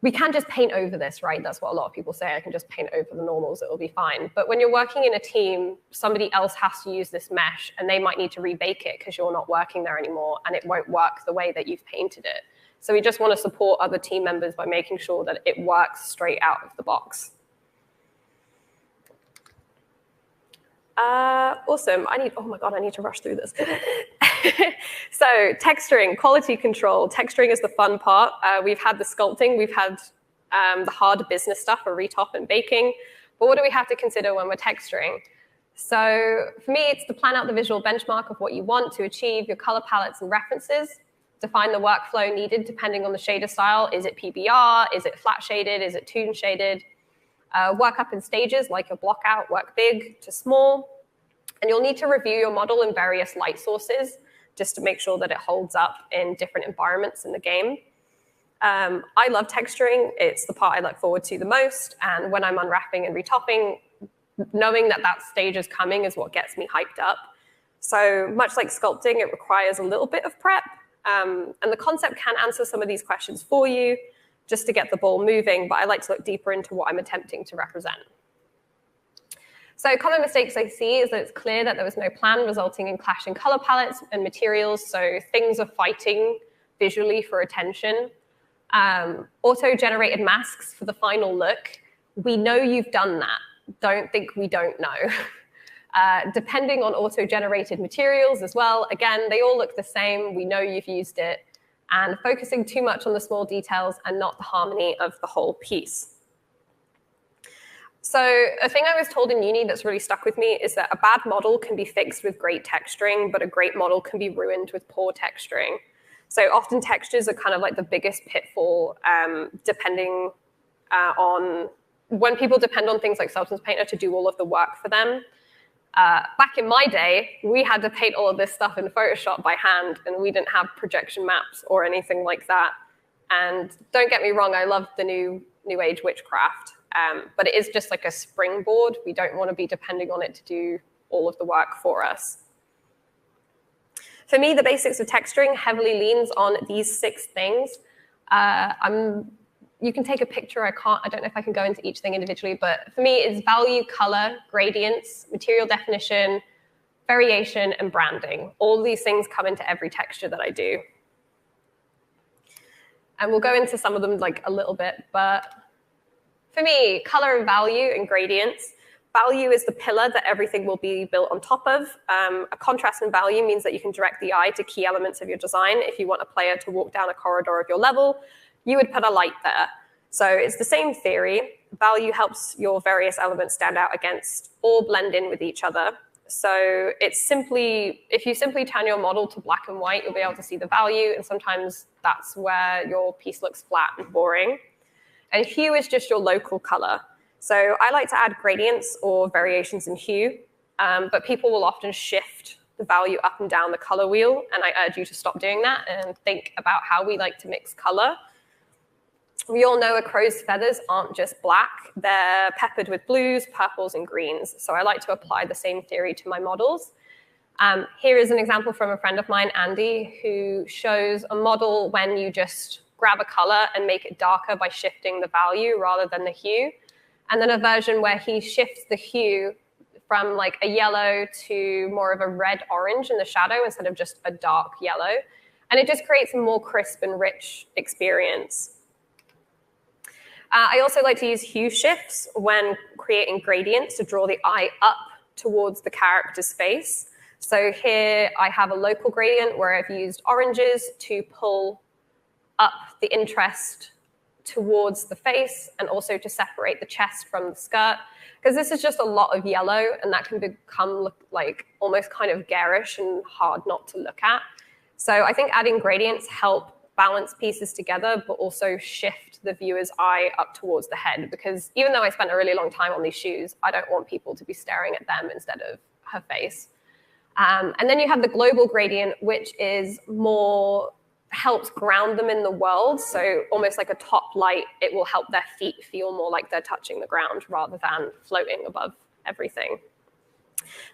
we can just paint over this, right? That's what a lot of people say. I can just paint over the normals, it'll be fine. But when you're working in a team, somebody else has to use this mesh, and they might need to rebake it because you're not working there anymore, and it won't work the way that you've painted it. So we just want to support other team members by making sure that it works straight out of the box. Awesome. Oh my God, I need to rush through this. So texturing, quality control. Texturing is the fun part. We've had the sculpting. We've had the hard business stuff for retop and baking. But what do we have to consider when we're texturing? So for me, it's to plan out the visual benchmark of what you want to achieve, your color palettes and references, define the workflow needed depending on the shader style. Is it PBR? Is it flat shaded? Is it toon shaded? Work up in stages like your block out, work big to small. And you'll need to review your model in various light sources just to make sure that it holds up in different environments in the game. I love texturing. It's the part I look forward to the most. And when I'm unwrapping and retopping, knowing that that stage is coming is what gets me hyped up. So much like sculpting, it requires a little bit of prep. And the concept can answer some of these questions for you just to get the ball moving, but I like to look deeper into what I'm attempting to represent. So common mistakes I see is that it's clear that there was no plan, resulting in clashing color palettes and materials, so things are fighting visually for attention. Auto-generated masks for the final look. We know you've done that. Don't think we don't know. Depending on auto-generated materials as well, again, they all look the same. We know you've used it. And focusing too much on the small details and not the harmony of the whole piece. So a thing I was told in uni that's really stuck with me is that a bad model can be fixed with great texturing, but a great model can be ruined with poor texturing. So often textures are kind of like the biggest pitfall, depending on when people depend on things like Substance Painter to do all of the work for them. Back in my day, we had to paint all of this stuff in Photoshop by hand, and we didn't have projection maps or anything like that. And don't get me wrong, I love the new age witchcraft, but it is just like a springboard. We don't want to be depending on it to do all of the work for us. For me, the basics of texturing heavily leans on these 6 things. You can take a picture. I don't know if I can go into each thing individually, but for me, it's value, color, gradients, material definition, variation, and branding. All these things come into every texture that I do. And we'll go into some of them like a little bit, but for me, color and value and gradients. Value is the pillar that everything will be built on top of. A contrast and value means that you can direct the eye to key elements of your design. If you want a player to walk down a corridor of your level, you would put a light there. So it's the same theory. value helps your various elements stand out against or blend in with each other. So it's simply, if you simply turn your model to black and white, you'll be able to see the value, and sometimes that's where your piece looks flat and boring. And hue is just your local color. So I like to add gradients or variations in hue, but people will often shift the value up and down the color wheel, and I urge you to stop doing that and think about how we like to mix color. We all know a crow's feathers aren't just black, they're peppered with blues, purples, and greens. So I like to apply the same theory to my models. Here is an example from a friend of mine, Andy, who shows a model when you just grab a color and make it darker by shifting the value rather than the hue. And then a version where he shifts the hue from like a yellow to more of a red-orange in the shadow instead of just a dark yellow. And it just creates a more crisp and rich experience. I also like to use hue shifts when creating gradients to draw the eye up towards the character's face. So here I have a local gradient where I've used oranges to pull up the interest towards the face and also to separate the chest from the skirt, because this is just a lot of yellow and that can become like almost kind of garish and hard not to look at. So I think adding gradients help balance pieces together, but also shift the viewer's eye up towards the head, because even though I spent a really long time on these shoes, I don't want people to be staring at them instead of her face. And then you have the global gradient, which is more, helps ground them in the world. So almost like a top light, it will help their feet feel more like they're touching the ground rather than floating above everything.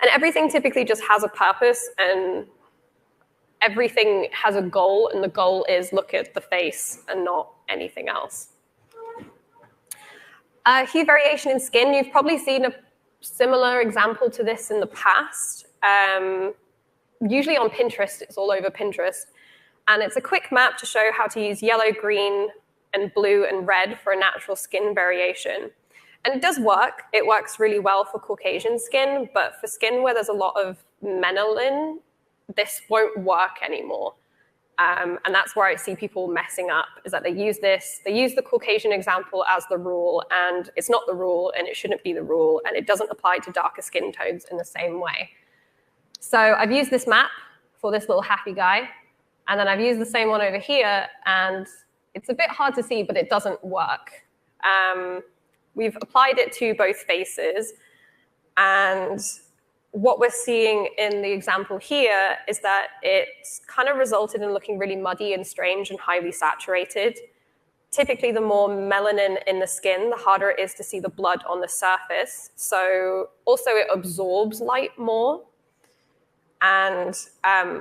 And everything typically just has a purpose, and everything has a goal, and the goal is look at the face and not anything else. Hue variation in skin, you've probably seen a similar example to this in the past. Usually on Pinterest, it's all over Pinterest. And it's a quick map to show how to use yellow, green, and blue and red for a natural skin variation. And it does work. It works really well for Caucasian skin, but for skin where there's a lot of melanin, this won't work anymore. And that's where I see people messing up, is that they use the Caucasian example as the rule, and it's not the rule, and it shouldn't be the rule, and it doesn't apply to darker skin tones in the same way. So I've used this map for this little happy guy, and then I've used the same one over here, and it's a bit hard to see, but it doesn't work. We've applied it to both faces, and what we're seeing in the example here is that it's kind of resulted in looking really muddy and strange and highly saturated. Typically, the more melanin in the skin, the harder it is to see the blood on the surface. So also it absorbs light more, and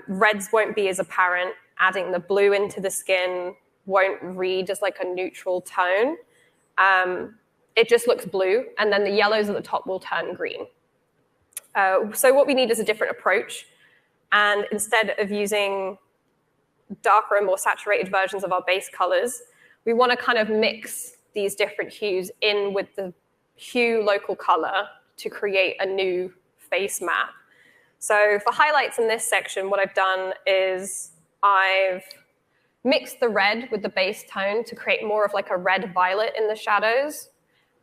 reds won't be as apparent. Adding the blue into the skin won't read as like a neutral tone. It just looks blue, and then the yellows at the top will turn green. So what we need is a different approach. And instead of using darker and more saturated versions of our base colors, we want to kind of mix these different hues in with the hue local color to create a new face map. So for highlights in this section, what I've done is I've mixed the red with the base tone to create more of like a red-violet in the shadows,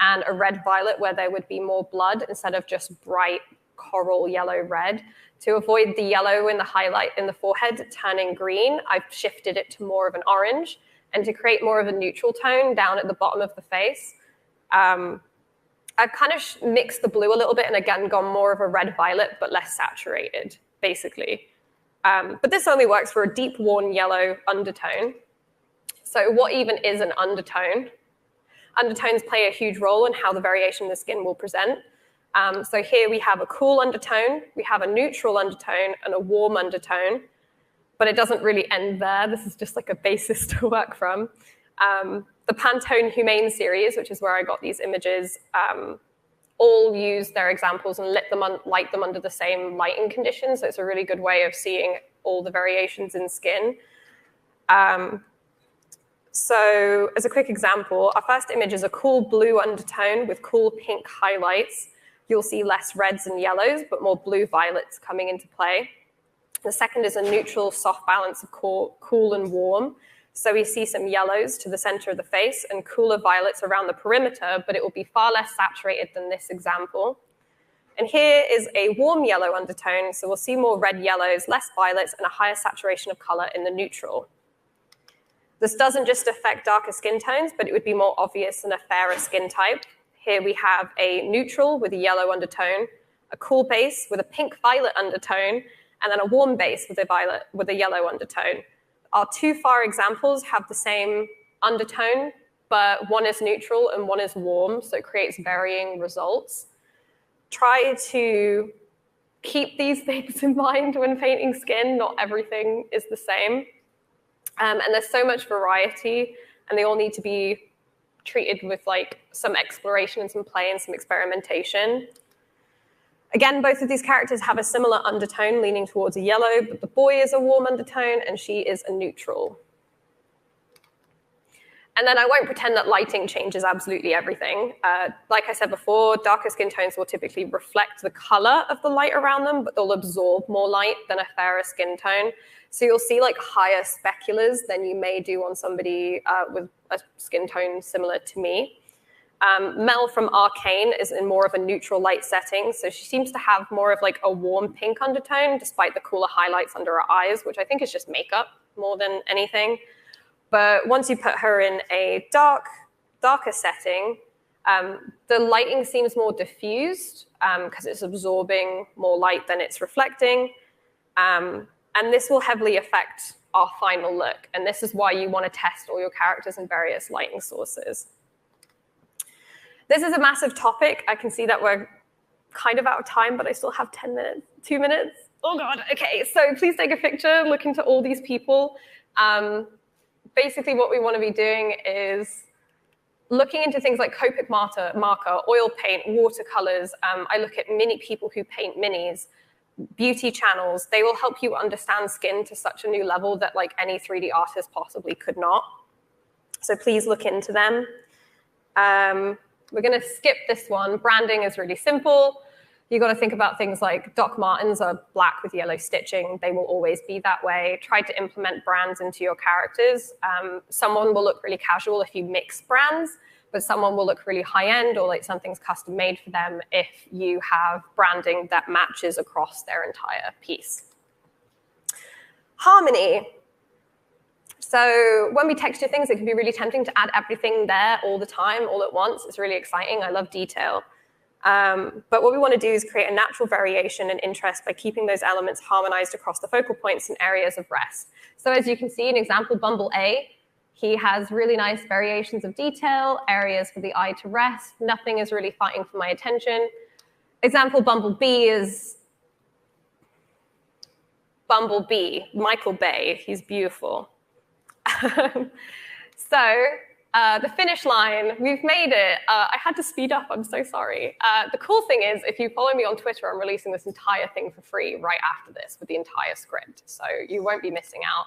and a red-violet where there would be more blood instead of just bright coral yellow-red. To avoid the yellow in the highlight in the forehead turning green, I've shifted it to more of an orange. And to create more of a neutral tone down at the bottom of the face, I've kind of mixed the blue a little bit and again gone more of a red-violet but less saturated, basically. But this only works for a deep worn yellow undertone. So what even is an undertone? Undertones play a huge role in how the variation in the skin will present. So here we have a cool undertone, we have a neutral undertone, and a warm undertone. But it doesn't really end there. This is just like a basis to work from. The Pantone Humane series, which is where I got these images, all use their examples and light them under the same lighting conditions. So it's a really good way of seeing all the variations in skin. So as a quick example, our first image is a cool blue undertone with cool pink highlights. You'll see less reds and yellows, but more blue violets coming into play. The second is a neutral, soft balance of cool and warm. So we see some yellows to the center of the face and cooler violets around the perimeter, but it will be far less saturated than this example. And here is a warm yellow undertone, so we'll see more red yellows, less violets, and a higher saturation of color in the neutral. This doesn't just affect darker skin tones, but it would be more obvious in a fairer skin type. Here we have a neutral with a yellow undertone, a cool base with a pink-violet undertone, and then a warm base with a yellow undertone. Our two far examples have the same undertone, but one is neutral and one is warm, so it creates varying results. Try to keep these things in mind when painting skin. Not everything is the same. And there's so much variety, and they all need to be treated with like some exploration and some play and some experimentation. Again, both of these characters have a similar undertone leaning towards a yellow, but the boy is a warm undertone and she is a neutral. And then I won't pretend that lighting changes absolutely everything. Like I said before, darker skin tones will typically reflect the color of the light around them, but they'll absorb more light than a fairer skin tone. So you'll see like higher speculars than you may do on somebody with a skin tone similar to me. Mel from Arcane is in more of a neutral light setting, so she seems to have more of like a warm pink undertone, despite the cooler highlights under her eyes, which I think is just makeup more than anything. But once you put her in a darker setting, the lighting seems more diffused because it's absorbing more light than it's reflecting. And this will heavily affect our final look. And this is why you want to test all your characters in various lighting sources. This is a massive topic. I can see that we're kind of out of time, but I still have 10 minutes, 2 minutes. Oh God, okay. So please take a picture, look into all these people. Basically what we want to be doing is looking into things like Copic marker, oil paint, watercolors. I look at mini people who paint minis, beauty channels. They will help you understand skin to such a new level that like any 3D artist possibly could not. So please look into them. We're going to skip this one. Branding is really simple. You've got to think about things like Doc Martens are black with yellow stitching. They will always be that way. Try to implement brands into your characters. Someone will look really casual if you mix brands, but someone will look really high-end or like something's custom made for them if you have branding that matches across their entire piece. Harmony. So when we texture things, it can be really tempting to add everything there all the time, all at once. It's really exciting. I love detail. But what we want to do is create a natural variation and interest by keeping those elements harmonized across the focal points and areas of rest. So as you can see, an example, Bumble A, he has really nice variations of detail, areas for the eye to rest. Nothing is really fighting for my attention. Example, Bumble B is Bumblebee, Michael Bay. He's beautiful. The finish line, we've made it. I had to speed up, I'm so sorry. The cool thing is, if you follow me on Twitter, I'm releasing this entire thing for free right after this with the entire script, so you won't be missing out.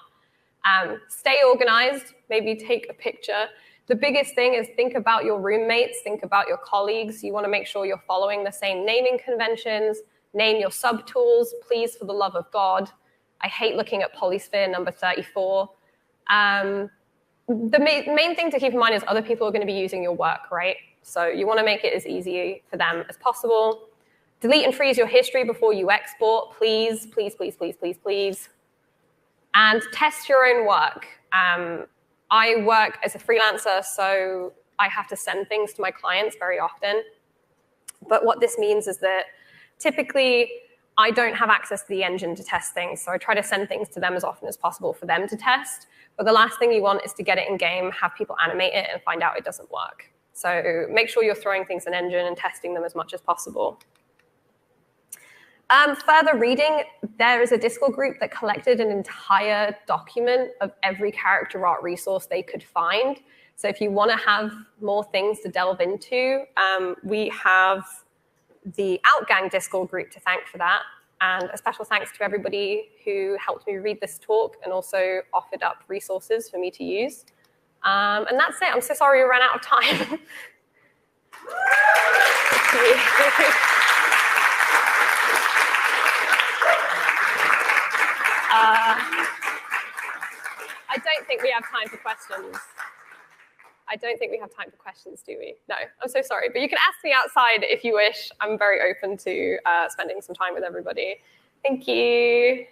Stay organized, maybe take a picture. The biggest thing is think about your roommates, think about your colleagues. You want to make sure you're following the same naming conventions. Name your subtools, please, for the love of God. I hate looking at polysphere number 34. The main thing to keep in mind is other people are going to be using your work, right? So you want to make it as easy for them as possible. Delete and freeze your history before you export, please, please, please, please, please, please. And test your own work. I work as a freelancer, so I have to send things to my clients very often. But what this means is that typically I don't have access to the engine to test things, so I try to send things to them as often as possible for them to test. But the last thing you want is to get it in game, have people animate it, and find out it doesn't work. So make sure you're throwing things in engine and testing them as much as possible. Further reading, there is a Discord group that collected an entire document of every character art resource they could find. So if you want to have more things to delve into, we have the Outgang Discord group to thank for that. And a special thanks to everybody who helped me read this talk and also offered up resources for me to use. And that's it. I'm so sorry we ran out of time. I don't think think we have time for questions. I don't think we have time for questions, do we? No, I'm so sorry. But you can ask me outside if you wish. I'm very open to spending some time with everybody. Thank you.